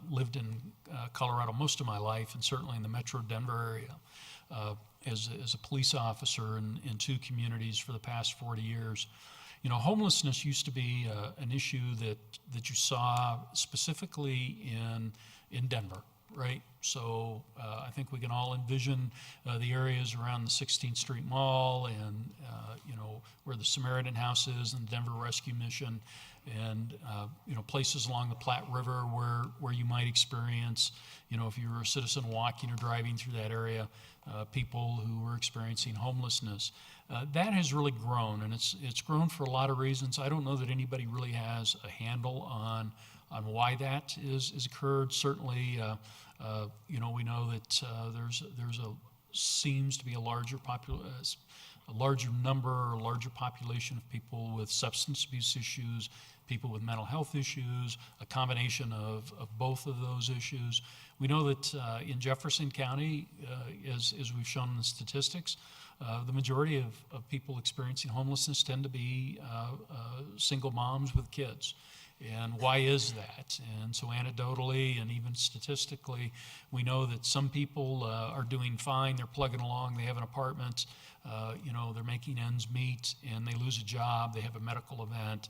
lived in Colorado most of my life, and certainly in the Metro Denver area, as a police officer in 2 communities for the past 40 years. You know, homelessness used to be an issue that you saw specifically in Denver, right? So I think we can all envision the areas around the 16th Street Mall and, you know, where the Samaritan House is and the Denver Rescue Mission, and you know, places along the Platte River where you might experience, you know, if you were a citizen walking or driving through that area, people who were experiencing homelessness. That has really grown, and it's grown for a lot of reasons. I don't know that anybody really has a handle on why that is occurred. Certainly, you know, we know that seems to be a larger number, or larger population of people with substance abuse issues, people with mental health issues, a combination of both of those issues. We know that in Jefferson County, as we've shown in the statistics, the majority of people experiencing homelessness tend to be single moms with kids. And why is that? And so anecdotally and even statistically, we know that some people are doing fine, they're plugging along, they have an apartment, you know, they're making ends meet, and they lose a job, they have a medical event,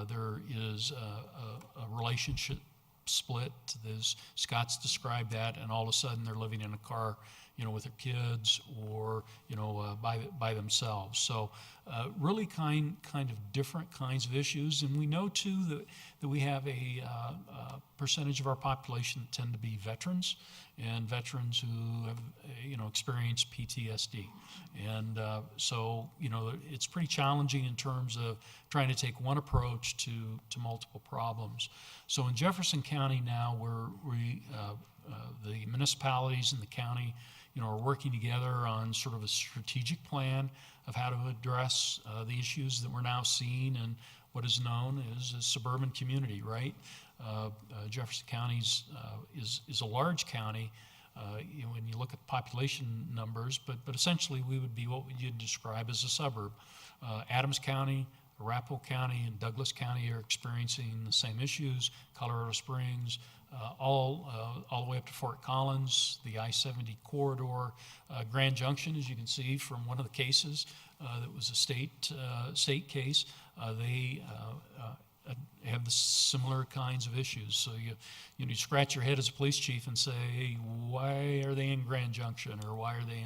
there is a relationship split, as Scott's described that, and all of a sudden they're living in a car, you know, with their kids, or, you know, by themselves. So really kind of different kinds of issues. And we know too that we have a percentage of our population that tend to be veterans, and veterans who have, you know, experienced PTSD. And so, you know, it's pretty challenging in terms of trying to take one approach to multiple problems. So in Jefferson County now, the municipalities in the county, you know, are working together on sort of a strategic plan of how to address the issues that we're now seeing in what is known as a suburban community, right? Jefferson County is a large county, you know, when you look at population numbers, but essentially we would be what you'd describe as a suburb. Adams County, Arapahoe County, and Douglas County are experiencing the same issues. Colorado Springs, all the way up to Fort Collins, the I-70 corridor, Grand Junction, as you can see from one of the cases that was a state case. They have the similar kinds of issues. So you scratch your head as a police chief and say, hey, why are they in Grand Junction, or why are they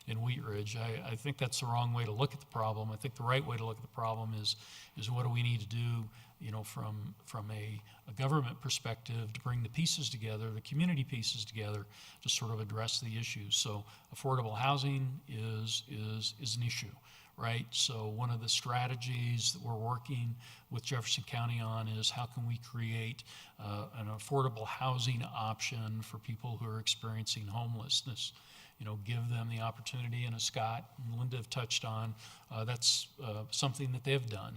in Wheat Ridge? I think that's the wrong way to look at the problem. I think the right way to look at the problem is what do we need to do, you know, from a government perspective, to bring the pieces together, the community pieces together, to sort of address the issues. So affordable housing is an issue, right? So one of the strategies that we're working with Jefferson County on is how can we create an affordable housing option for people who are experiencing homelessness. You know, give them the opportunity, and as Scott and Linda have touched on, that's something that they've done,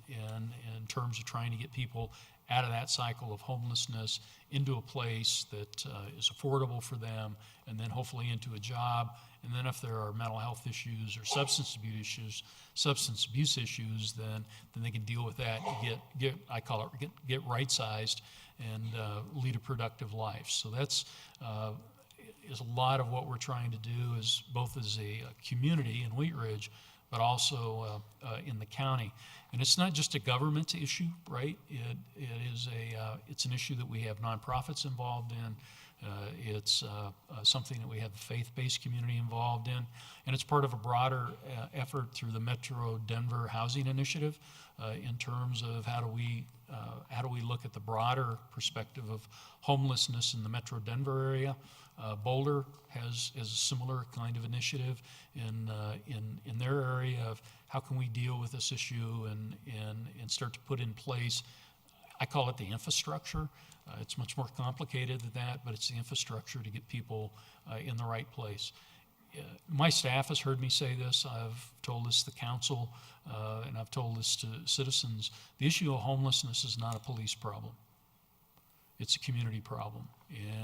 and in terms of trying to get people out of that cycle of homelessness into a place that is affordable for them, and then hopefully into a job. And then if there are mental health issues or substance abuse issues, then they can deal with that, get right-sized and lead a productive life. So that's is a lot of what we're trying to do, is both as a community in Wheat Ridge, but also in the county. And it's not just a government issue, right? It's an issue that we have nonprofits involved in. It's something that we have the faith-based community involved in, and it's part of a broader effort through the Metro Denver Housing Initiative in terms of how do we how do we look at the broader perspective of homelessness in the Metro Denver area. Boulder has a similar kind of initiative in their area of how can we deal with this issue and start to put in place, I call it the infrastructure. It's much more complicated than that, but it's the infrastructure to get people in the right place. My staff has heard me say this. I've told this to the council, and I've told this to citizens. The issue of homelessness is not a police problem. It's a community problem.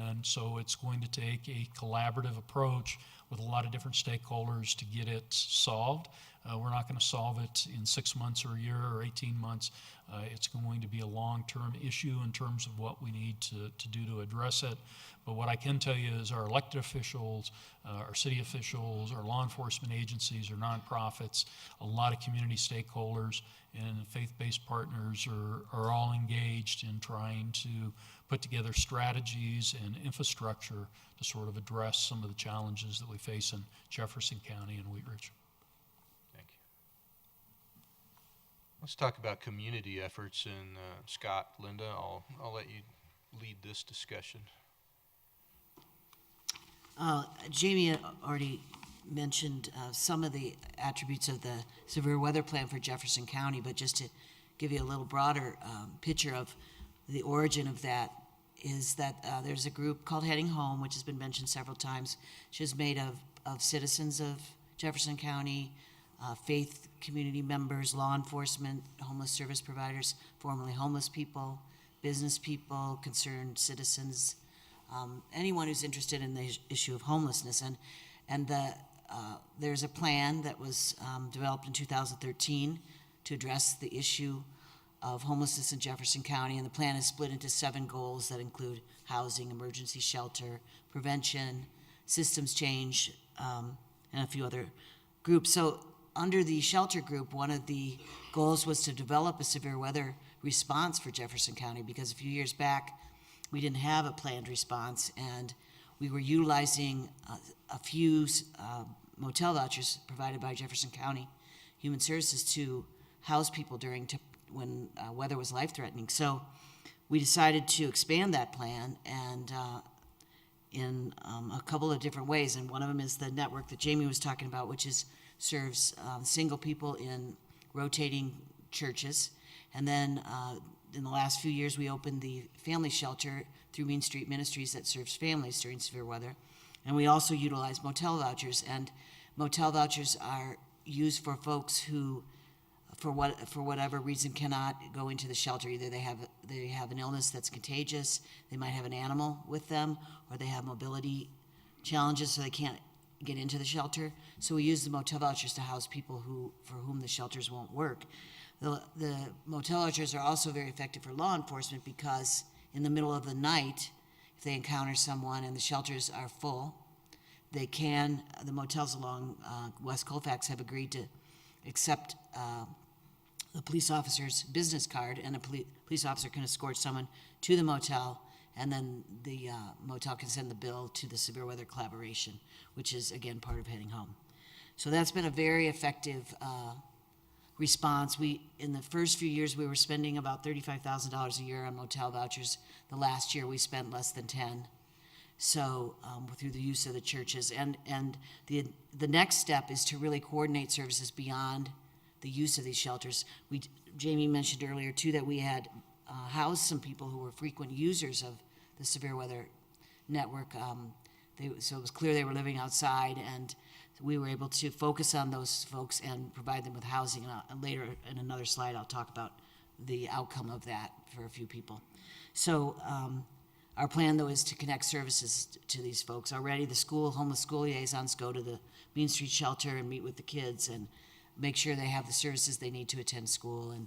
And so it's going to take a collaborative approach with a lot of different stakeholders to get it solved. We're not going to solve it in 6 months or a year or 18 months. It's going to be a long-term issue in terms of what we need to do to address it. But what I can tell you is our elected officials, our city officials, our law enforcement agencies, our nonprofits, a lot of community stakeholders and faith-based partners are all engaged in trying to put together strategies and infrastructure to sort of address some of the challenges that we face in Jefferson County and Wheat Ridge. Thank you. Let's talk about community efforts, and Scott, Linda, I'll let you lead this discussion. Jamie had already mentioned some of the attributes of the severe weather plan for Jefferson County, but just to give you a little broader picture of the origin of that is that there's a group called Heading Home, which has been mentioned several times, which is made of citizens of Jefferson County, faith community members, law enforcement, homeless service providers, formerly homeless people, business people, concerned citizens, anyone who's interested in the issue of homelessness. And there's a plan that was developed in 2013 to address the issue of homelessness in Jefferson County, and the plan is split into 7 goals that include housing, emergency shelter, prevention, systems change, and a few other groups. So under the shelter group, one of the goals was to develop a severe weather response for Jefferson County, because a few years back, we didn't have a planned response, and we were utilizing a few motel vouchers provided by Jefferson County Human Services to house people when weather was life-threatening. So we decided to expand that plan, and in a couple of different ways. And one of them is the network that Jamie was talking about, which serves single people in rotating churches. And then in the last few years, we opened the family shelter through Mean Street Ministries that serves families during severe weather. And we also utilize motel vouchers. And motel vouchers are used for folks who, for whatever reason, cannot go into the shelter. Either they have an illness that's contagious, they might have an animal with them, or they have mobility challenges, so they can't get into the shelter. So we use the motel vouchers to house people for whom the shelters won't work. The motel vouchers are also very effective for law enforcement, because in the middle of the night, if they encounter someone and the shelters are full, the motels along West Colfax have agreed to accept the police officer's business card, and a police officer can escort someone to the motel, and then the motel can send the bill to the severe weather collaboration, which is, again, part of Heading Home. So that's been a very effective response. In the first few years, we were spending about $35,000 a year on motel vouchers. The last year, we spent less than 10. So through the use of the churches, and the next step is to really coordinate services beyond the use of these shelters. Jamie mentioned earlier too that we had housed some people who were frequent users of the severe weather network. So it was clear they were living outside, and we were able to focus on those folks and provide them with housing. And later in another slide, I'll talk about the outcome of that for a few people. So our plan, though, is to connect services to these folks. Already the homeless school liaisons go to the Mean Street shelter and meet with the kids and make sure they have the services they need to attend school. And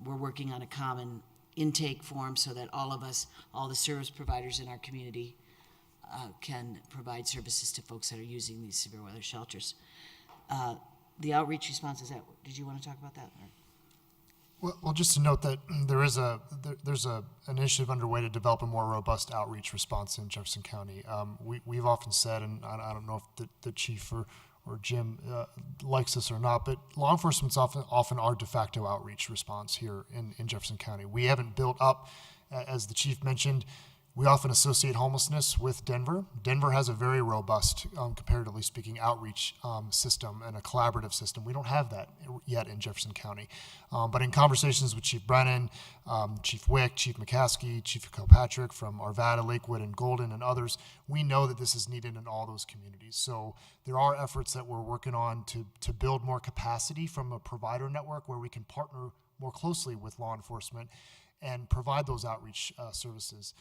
we're working on a common intake form so that all of us, all the service providers in our community, can provide services to folks that are using these severe weather shelters. The outreach response, did you want to talk about that? Well, just to note that there's an initiative underway to develop a more robust outreach response in Jefferson County. We've often said, and I don't know if the chief or or Jim likes this or not, but law enforcement's often our de facto outreach response here in Jefferson County. We haven't built up, as the chief mentioned, we often associate homelessness with Denver. Denver has a very robust, comparatively speaking, outreach system and a collaborative system. We don't have that yet in Jefferson County. But in conversations with Chief Brennan, Chief Wick, Chief McCaskey, Chief Kilpatrick from Arvada, Lakewood, and Golden, and others, we know that this is needed in all those communities. So there are efforts that we're working on to build more capacity from a provider network where we can partner more closely with law enforcement and provide those outreach services.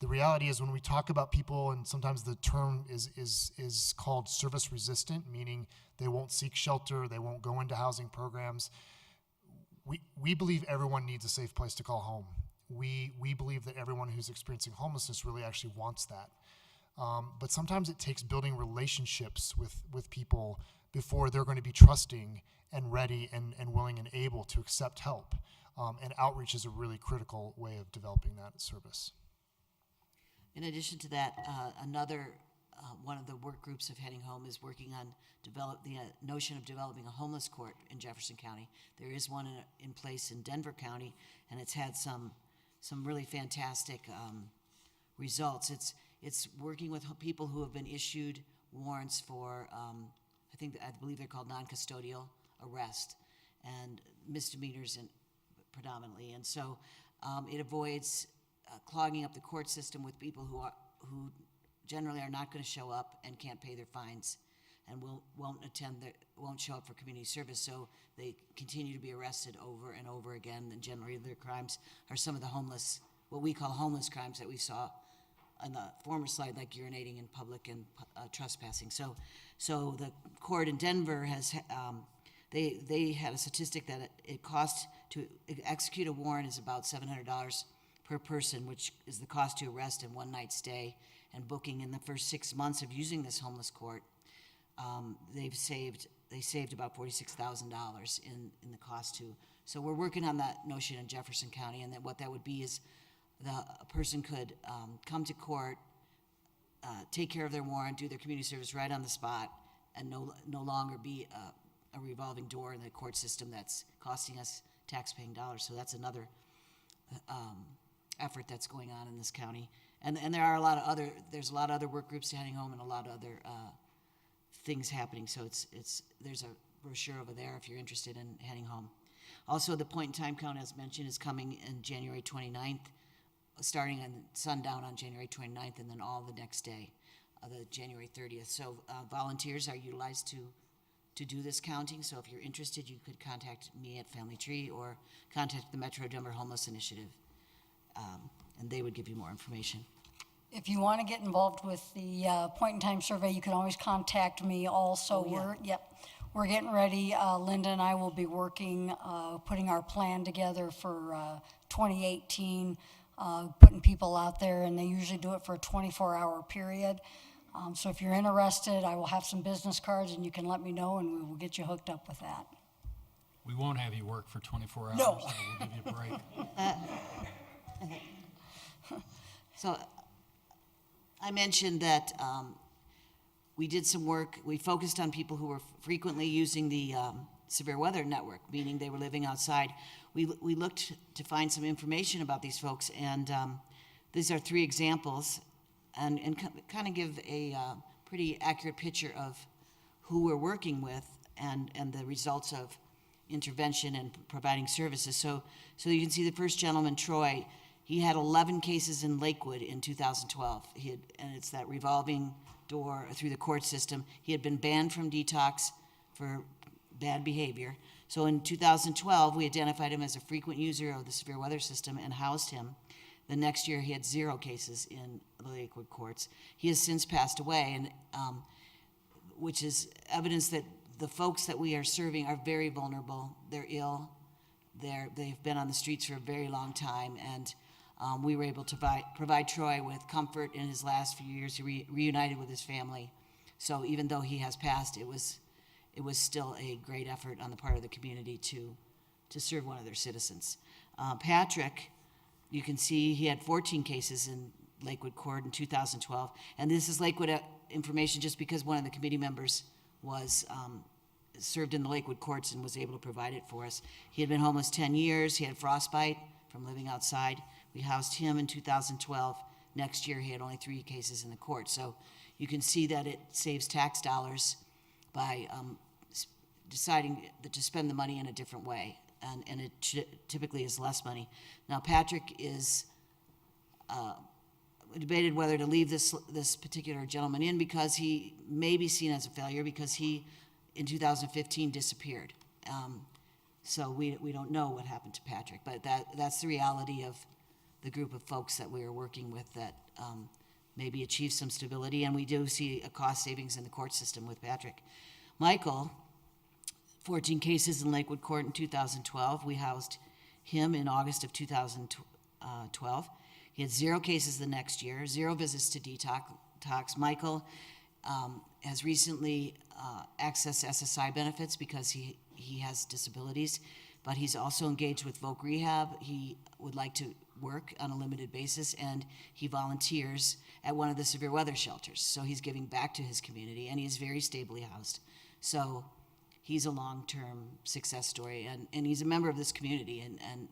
The reality is when we talk about people, and sometimes the term is called service resistant, meaning they won't seek shelter, they won't go into housing programs. We believe everyone needs a safe place to call home. We believe that everyone who's experiencing homelessness really actually wants that. But sometimes it takes building relationships with people before they're going to be trusting and ready and willing and able to accept help. And outreach is a really critical way of developing that service. In addition to that, another one of the work groups of Heading Home is working on the notion of developing a homeless court in Jefferson County. There is one in place in Denver County, and it's had some really fantastic results. It's working with people who have been issued warrants for I believe they're called non-custodial arrest and misdemeanors predominantly, and so it avoids clogging up the court system with people who generally are not going to show up and can't pay their fines and won't show up for community service, so they continue to be arrested over and over again, and generally their crimes are some of the what we call homeless crimes that we saw on the former slide, like urinating in public and trespassing. So the court in Denver has they had a statistic that it costs to execute a warrant is about $700 per person, which is the cost to arrest and one night stay and booking. In the first 6 months of using this homeless court, they saved about $46,000 in the cost to. So we're working on that notion in Jefferson County, and what that would be is a person could come to court, take care of their warrant, do their community service right on the spot, and no longer be a revolving door in the court system that's costing us tax-paying dollars. So that's another effort that's going on in this county, and there are there's a lot of other work groups Heading Home and a lot of other things happening. So there's a brochure over there if you're interested in Heading Home. Also, the point in time count, as mentioned, is coming in January 29th, starting on sundown on January 29th, and then all the next day, the January 30th. So volunteers are utilized to do this counting. So if you're interested, you could contact me at Family Tree or contact the Metro Denver Homeless Initiative. And they would give you more information. If you want to get involved with the point-in-time survey, you can always contact me also. Oh, yeah. We're getting ready. Linda and I will be working, putting our plan together for 2018, putting people out there, and they usually do it for a 24-hour period. So if you're interested, I will have some business cards, and you can let me know, and we will get you hooked up with that. We won't have you work for 24 hours, No. so we'll give you a break. So I mentioned that we did some work. We focused on people who were frequently using the severe weather network, meaning they were living outside. We looked to find some information about these folks, and these are 3 examples, and kind of give a pretty accurate picture of who we're working with and the results of intervention and providing services. So you can see the first gentleman, Troy. He had 11 cases in Lakewood in 2012. And it's that revolving door through the court system. He had been banned from detox for bad behavior. So in 2012, we identified him as a frequent user of the severe weather system and housed him. The next year, he had 0 cases in the Lakewood courts. He has since passed away, and which is evidence that the folks that we are serving are very vulnerable. They're ill. They've been on the streets for a very long time, and we were able to provide Troy with comfort in his last few years. He reunited with his family. So even though he has passed, it was still a great effort on the part of the community to serve one of their citizens. Patrick, you can see he had 14 cases in Lakewood Court in 2012, and this is Lakewood information just because one of the committee members was served in the Lakewood courts and was able to provide it for us. He had been homeless 10 years. He had frostbite from living outside. We housed him in 2012. Next year, he had only 3 cases in the court. So you can see that it saves tax dollars by deciding to spend the money in a different way. And it typically is less money. Now, Patrick is debated whether to leave this particular gentleman in because he may be seen as a failure because he, in 2015, disappeared. So we don't know what happened to Patrick, but that's the reality of the group of folks that we are working with that maybe achieve some stability, and we do see a cost savings in the court system with Patrick. Michael, 14 cases in Lakewood Court in 2012. We housed him in August of 2012. He had 0 cases the next year, 0 visits to detox. Michael has recently accessed SSI benefits because he has disabilities, but he's also engaged with Voc Rehab. He would like to work on a limited basis, and he volunteers at one of the severe weather shelters. So he's giving back to his community, and he is very stably housed. So he's a long-term success story, and he's a member of this community, and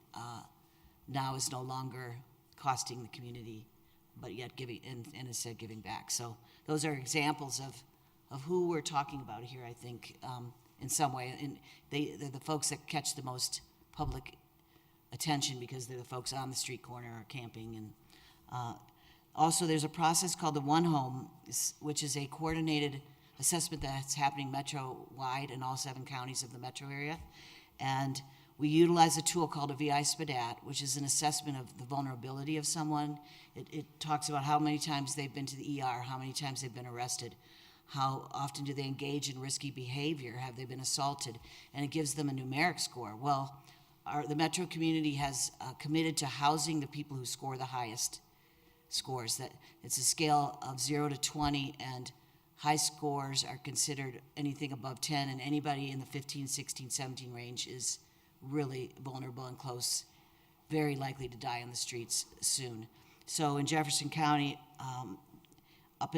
now is no longer costing the community, but yet giving, and instead giving back. So those are examples of who we're talking about here, I think, in some way. And they're the folks that catch the most public attention because they're the folks on the street corner or camping. And also there's a process called the One Home, which is a coordinated assessment that's happening metro-wide in all 7 counties of the metro area. And we utilize a tool called a VI SPDAT, which is an assessment of the vulnerability of someone. It talks about how many times they've been to the ER, how many times they've been arrested, how often do they engage in risky behavior, have they been assaulted, and it gives them a numeric score. Well, the metro community has committed to housing the people who score the highest scores. That it's a scale of 0 to 20, and high scores are considered anything above 10, and anybody in the 15, 16, 17 range is really vulnerable and close, very likely to die on the streets soon. So in Jefferson County, up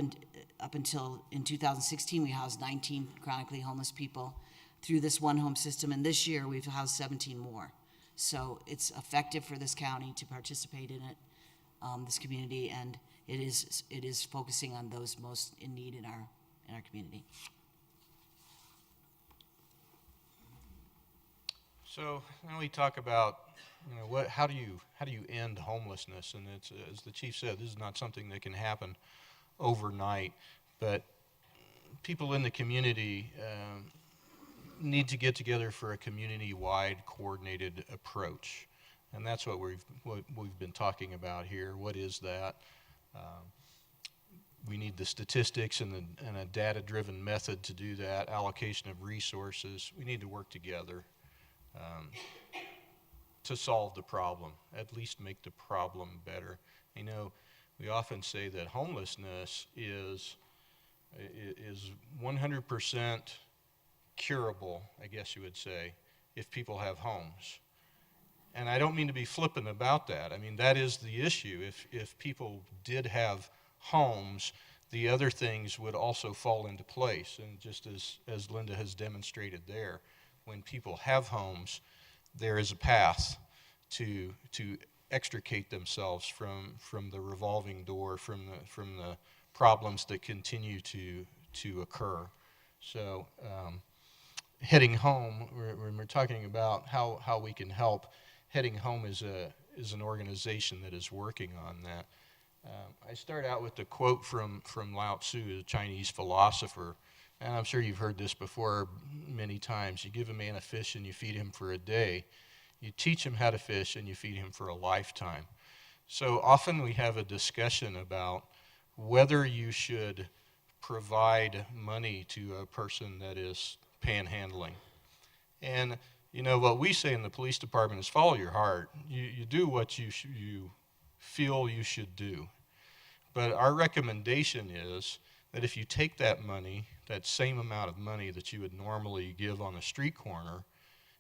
until in 2016, we housed 19 chronically homeless people through this One Home system, and this year we've housed 17 more. So it's effective for this county to participate in it, this community, and it is focusing on those most in need in our community. So now we talk about, how do you end homelessness? And it's, as the chief said, this is not something that can happen overnight, but people in the community need to get together for a community-wide coordinated approach, and that's what we've been talking about here. What is that? We need the statistics and a data-driven method to do that. Allocation of resources. We need to work together to solve the problem, at least make the problem better. We often say that homelessness is 100% curable, I guess you would say, if people have homes. And I don't mean to be flippant about that. I mean, that is the issue. If people did have homes, the other things would also fall into place. And just as Linda has demonstrated there, when people have homes, there is a path to extricate themselves from the revolving door, from the problems that continue to occur. So heading home, when we're talking about how we can help, Heading Home is an organization that is working on that. I start out with the quote from Lao Tzu, the Chinese philosopher, and I'm sure you've heard this before many times. You give a man a fish and you feed him for a day. You teach him how to fish and you feed him for a lifetime. So often we have a discussion about whether you should provide money to a person that is panhandling. And what we say in the police department is follow your heart. You do what you feel you should do. But our recommendation is that if you take that money, that same amount of money that you would normally give on a street corner,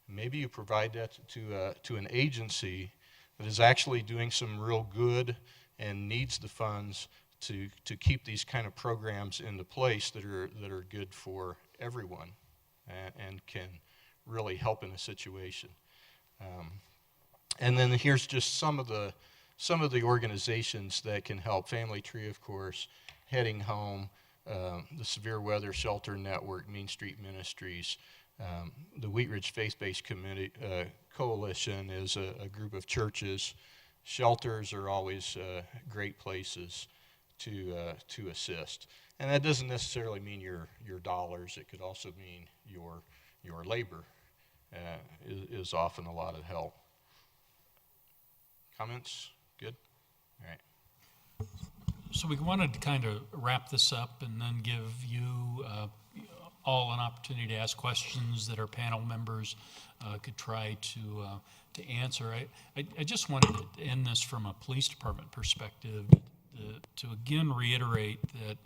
maybe you provide that to an agency that is actually doing some real good and needs the funds to keep these kind of programs into place that are good for everyone and can really help in a situation. And then here's just some of the organizations that can help. Family Tree, of course, Heading Home, the Severe Weather Shelter Network, Main Street Ministries, the Wheat Ridge Faith-Based Community Coalition is a group of churches. Shelters are always great places to assist. And that doesn't necessarily mean your dollars. It could also mean your labor is often a lot of help. Comments? Good? All right. So we wanted to kind of wrap this up and then give you all an opportunity to ask questions that our panel members could try to answer. I just wanted to end this from a police department perspective to again reiterate that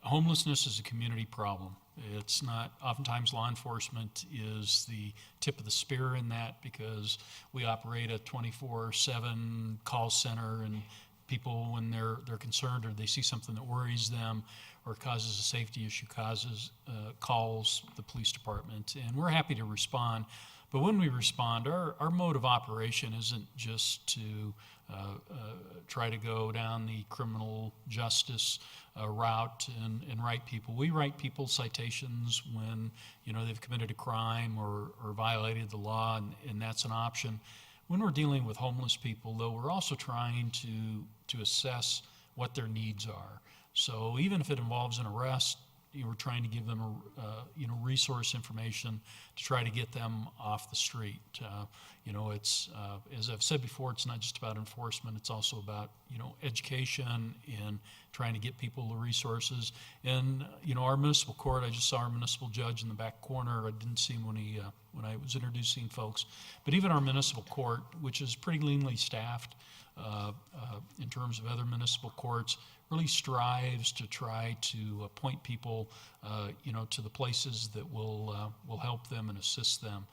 homelessness is a community problem. It's not, oftentimes law enforcement is the tip of the spear in that because we operate a 24/7 call center, and people, when they're concerned or they see something that worries them or causes a safety issue, calls the police department, and we're happy to respond. But when we respond, our mode of operation isn't just to try to go down the criminal justice route and write people. We write people citations when they've committed a crime or violated the law, and that's an option. When we're dealing with homeless people, though, we're also trying to assess what their needs are. So even if it involves an arrest, we're trying to give them resource information to try to get them off the street. It's as I've said before, it's not just about enforcement. It's also about education and trying to get people the resources. And our municipal court, I just saw our municipal judge in the back corner. I didn't see him when I was introducing folks. But even our municipal court, which is pretty leanly staffed in terms of other municipal courts, really strives to try to point people, to the places that will help them and assist them.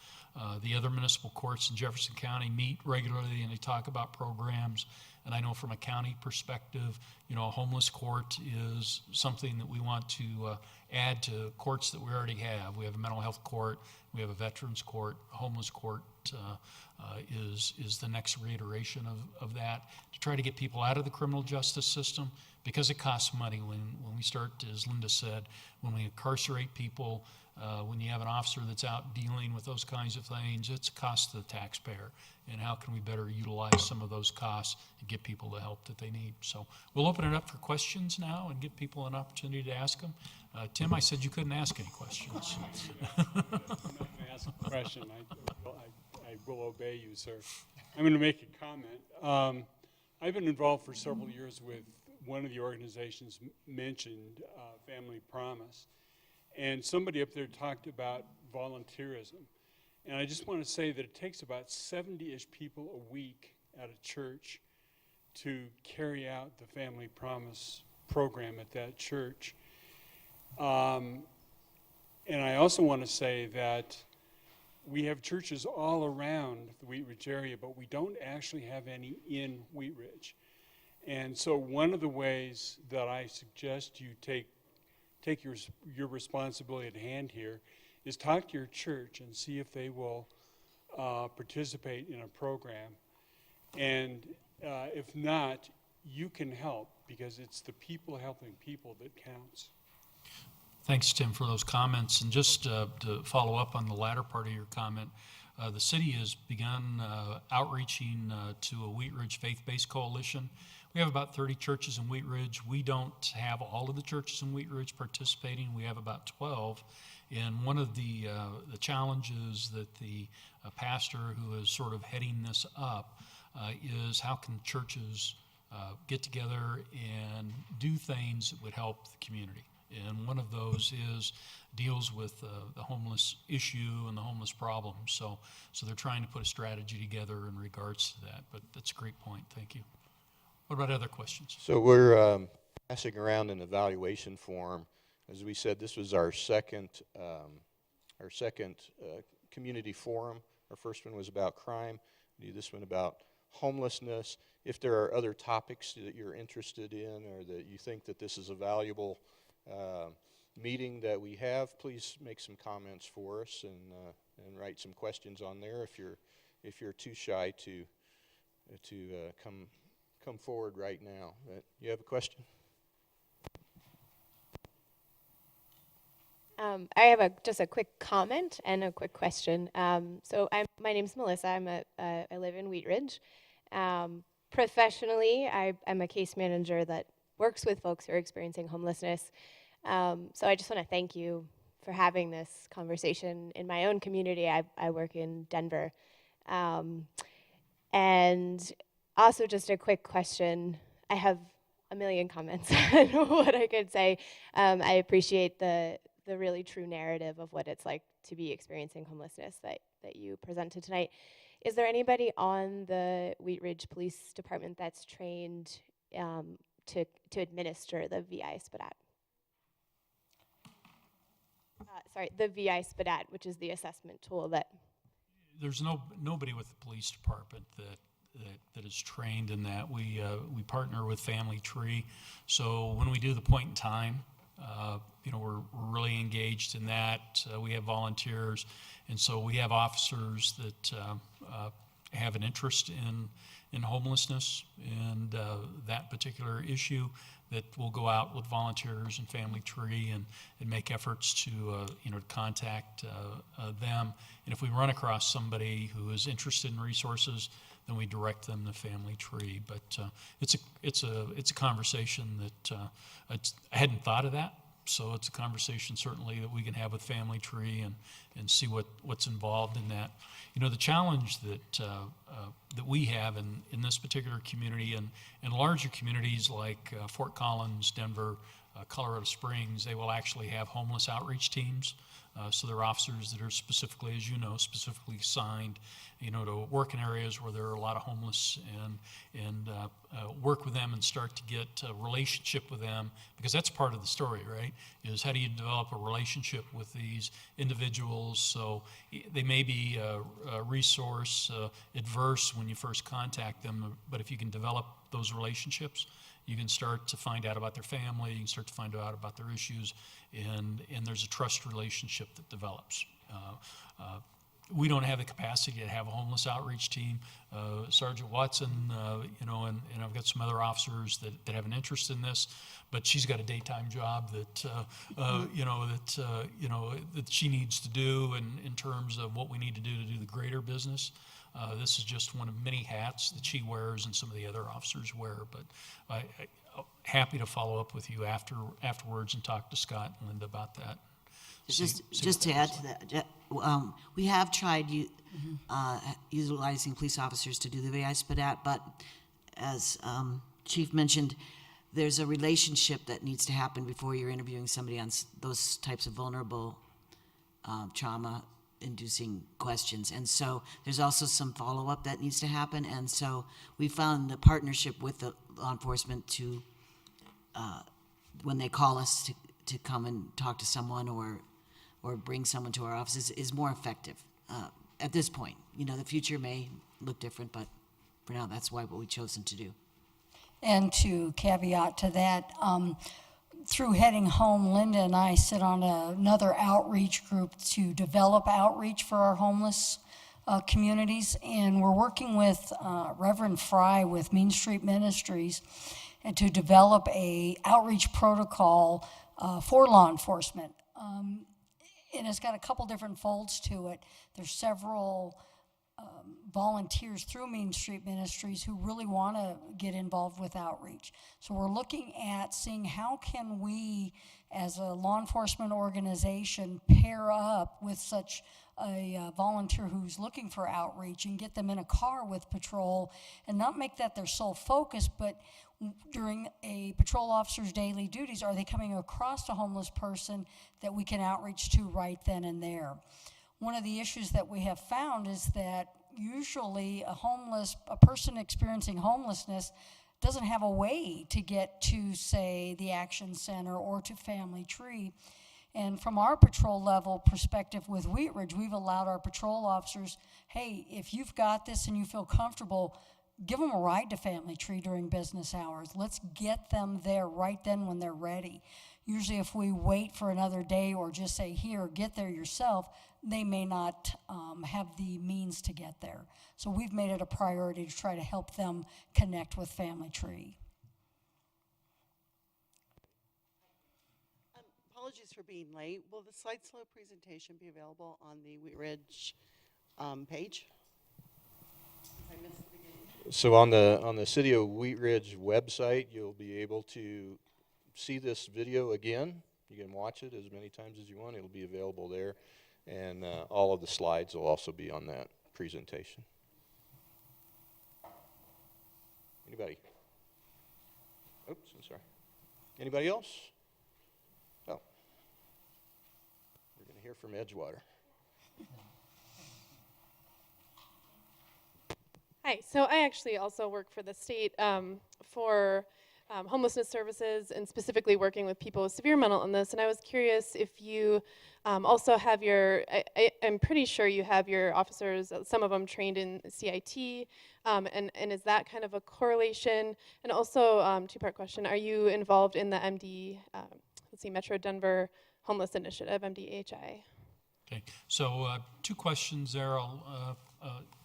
The other municipal courts in Jefferson County meet regularly and they talk about programs. And I know from a county perspective, a homeless court is something that we want to add to courts that we already have. We have a mental health court, we have a veterans court, a homeless court is the next reiteration of that, to try to get people out of the criminal justice system, because it costs money when we start, as Linda said, when we incarcerate people, when you have an officer that's out dealing with those kinds of things, it's a cost to the taxpayer. And how can we better utilize some of those costs and get people the help that they need? So we'll open it up for questions now and give people an opportunity to ask them. Tim, I said you couldn't ask any questions. I'm not going to ask a question. I will obey you, sir. I'm going to make a comment. I've been involved for several years with one of the organizations mentioned, Family Promise, and somebody up there talked about volunteerism. And I just want to say that it takes about 70-ish people a week at a church to carry out the Family Promise program at that church. And I also want to say that we have churches all around the Wheat Ridge area, but we don't actually have any in Wheat Ridge. And so one of the ways that I suggest you take your responsibility at hand here is talk to your church and see if they will participate in a program. And if not, you can help, because it's the people helping people that counts. Thanks, Tim, for those comments. And just to follow up on the latter part of your comment, the city has begun outreaching to a Wheat Ridge faith-based coalition. We have about 30 churches in Wheat Ridge. We don't have all of the churches in Wheat Ridge participating. We have about 12. And one of the challenges that the pastor who is sort of heading this up is how can churches get together and do things that would help the community. And one of those deals with the homeless issue and the homeless problem. So they're trying to put a strategy together in regards to that. But that's a great point. Thank you. What about other questions? So we're passing around an evaluation form. As we said, this was our second community forum. Our first one was about crime. We do this one about homelessness. If there are other topics that you're interested in or that you think that this is a valuable meeting that we have, please make some comments for us and write some questions on there if you're too shy to come forward right now. You have a question? I have just a quick comment and a quick question. My name's Melissa. I live in Wheat Ridge. Professionally, I'm a case manager that works with folks who are experiencing homelessness. So I just want to thank you for having this conversation in my own community. I work in Denver. And also just a quick question. I have a million comments on what I could say. I appreciate the really true narrative of what it's like to be experiencing homelessness that you presented tonight. Is there anybody on the Wheat Ridge Police Department that's trained to administer the VI SPDAT? The VI SPDAT, which is the assessment tool that... There's nobody with the police department that is trained in that. We partner with Family Tree, so when we do the point in time, we're really engaged in that. We have volunteers, and so we have officers that have an interest in homelessness and that particular issue, that will go out with volunteers and Family Tree and make efforts to contact them. And if we run across somebody who is interested in resources, then we direct them to Family Tree. But it's a conversation that I hadn't thought of that. So it's a conversation certainly that we can have with Family Tree and see what's involved in that. The challenge that we have in this particular community and larger communities like Fort Collins, Denver, Colorado Springs, they will actually have homeless outreach teams. So they're officers that are specifically, as you know, specifically assigned, to work in areas where there are a lot of homeless and work with them and start to get a relationship with them, because that's part of the story, right? Is how do you develop a relationship with these individuals? So they may be resource adverse when you first contact them, but if you can develop those relationships, you can start to find out about their family, you can start to find out about their issues, and there's a trust relationship that develops. We don't have the capacity to have a homeless outreach team. Sergeant Watson, and I've got some other officers that have an interest in this, but she's got a daytime job that she needs to do in terms of what we need to do the greater business. This is just one of many hats that she wears and some of the other officers wear, but I'm happy to follow up with you afterwards and talk to Scott and Linda about that. Just to add to that, we have tried utilizing police officers to do the VI SPDAT, but as Chief mentioned, there's a relationship that needs to happen before you're interviewing somebody on those types of vulnerable trauma-inducing questions. And so there's also some follow-up that needs to happen. And so we found the partnership with the law enforcement to, when they call us to come and talk to someone or bring someone to our offices, is more effective at this point. The future may look different, but for now, that's what we've chosen to do. And to caveat to that, through Heading Home, Linda and I sit on another outreach group to develop outreach for our homeless communities, and we're working with Reverend Fry with Mean Street Ministries and to develop a outreach protocol for law enforcement. And it's got a couple different folds to it. There's several volunteers through Mean Street Ministries who really want to get involved with outreach. So we're looking at seeing how can we, as a law enforcement organization, pair up with such a volunteer who's looking for outreach and get them in a car with patrol and not make that their sole focus, but during a patrol officer's daily duties, are they coming across a homeless person that we can outreach to right then and there? One of the issues that we have found is that usually a person experiencing homelessness doesn't have a way to get to, say, the Action Center or to Family Tree. And from our patrol level perspective with Wheat Ridge, we've allowed our patrol officers, hey, if you've got this and you feel comfortable, give them a ride to Family Tree during business hours. Let's get them there right then when they're ready. Usually if we wait for another day or just say, here, get there yourself, they may not have the means to get there. So we've made it a priority to try to help them connect with Family Tree. Apologies for being late. Will the slide slow presentation be available on the Wheat Ridge page? I missed the beginning. So on the City of Wheat Ridge website, you'll be able to see this video again. You can watch it as many times as you want. It'll be available there. And all of the slides will also be on that presentation. Anybody? Oops, I'm sorry. Anybody else? Oh. We're going to hear from Edgewater. Hi, so I actually also work for the state for homelessness services and specifically working with people with severe mental illness. And I was curious if you also have I'm pretty sure you have your officers, some of them trained in CIT, and is that kind of a correlation? And also, two-part question, are you involved in the Metro Denver Homeless Initiative, MDHI? Okay, so 2 questions there. I'll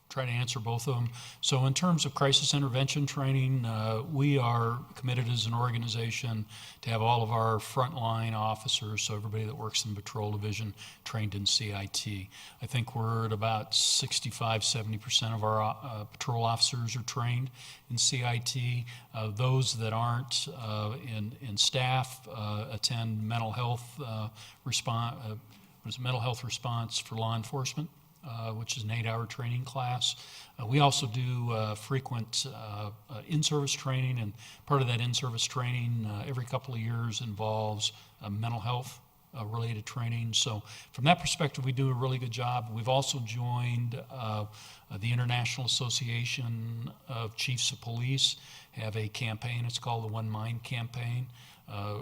try to answer both of them. So in terms of crisis intervention training, we are committed as an organization to have all of our frontline officers, so everybody that works in the patrol division, trained in CIT. I think we're at about 65-70% of our patrol officers are trained in CIT. Those that aren't in staff attend mental health mental health response for law enforcement, which is an 8-hour training class. We also do frequent in-service training, and part of that in-service training every couple of years involves mental health related training. So from that perspective, we do a really good job. We've also joined the International Association of Chiefs of Police, have a campaign, it's called the One Mind Campaign.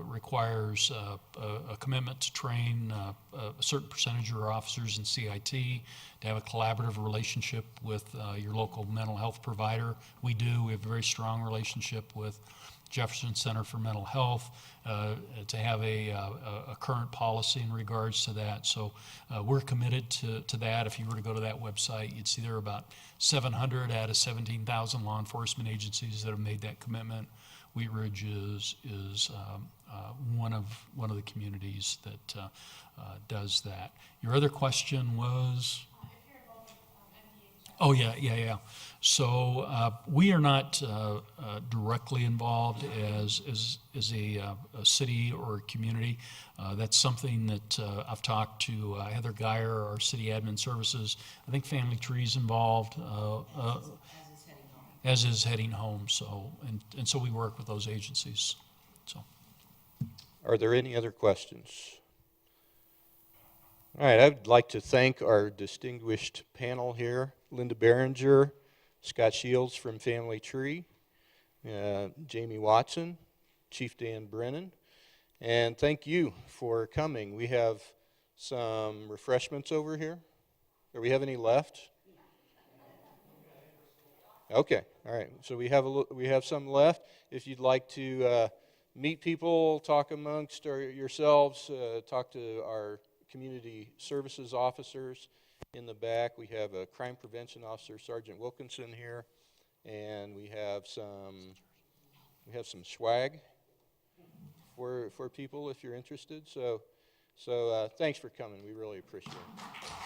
Requires a commitment to train a certain percentage of our officers in CIT, to have a collaborative relationship with your local mental health provider. We do. We have a very strong relationship with Jefferson Center for Mental Health, to have a current policy in regards to that. So we're committed to that. If you were to go to that website, you'd see there are about 700 out of 17,000 law enforcement agencies that have made that commitment. Wheat Ridge is one of the communities that does that. Your other question was? Oh, yeah. So we are not directly involved as a city or a community. That's something that I've talked to Heather Geyer, our city admin services. I think Family Tree's involved. As is Heading Home, so and so we work with those agencies. So, Are there any other questions? All right, I'd like to thank our distinguished panel here: Linda Behringer, Scott Shields from Family Tree, Jamie Watson, Chief Dan Brennan, and thank you for coming. We have some refreshments over here. Do we have any left? Okay, all right. So we have some left. If you'd like to meet people, talk amongst yourselves, talk to our community services officers in the back. We have a crime prevention officer, Sergeant Wilkinson, here, and we have some swag for people if you're interested. So thanks for coming. We really appreciate it.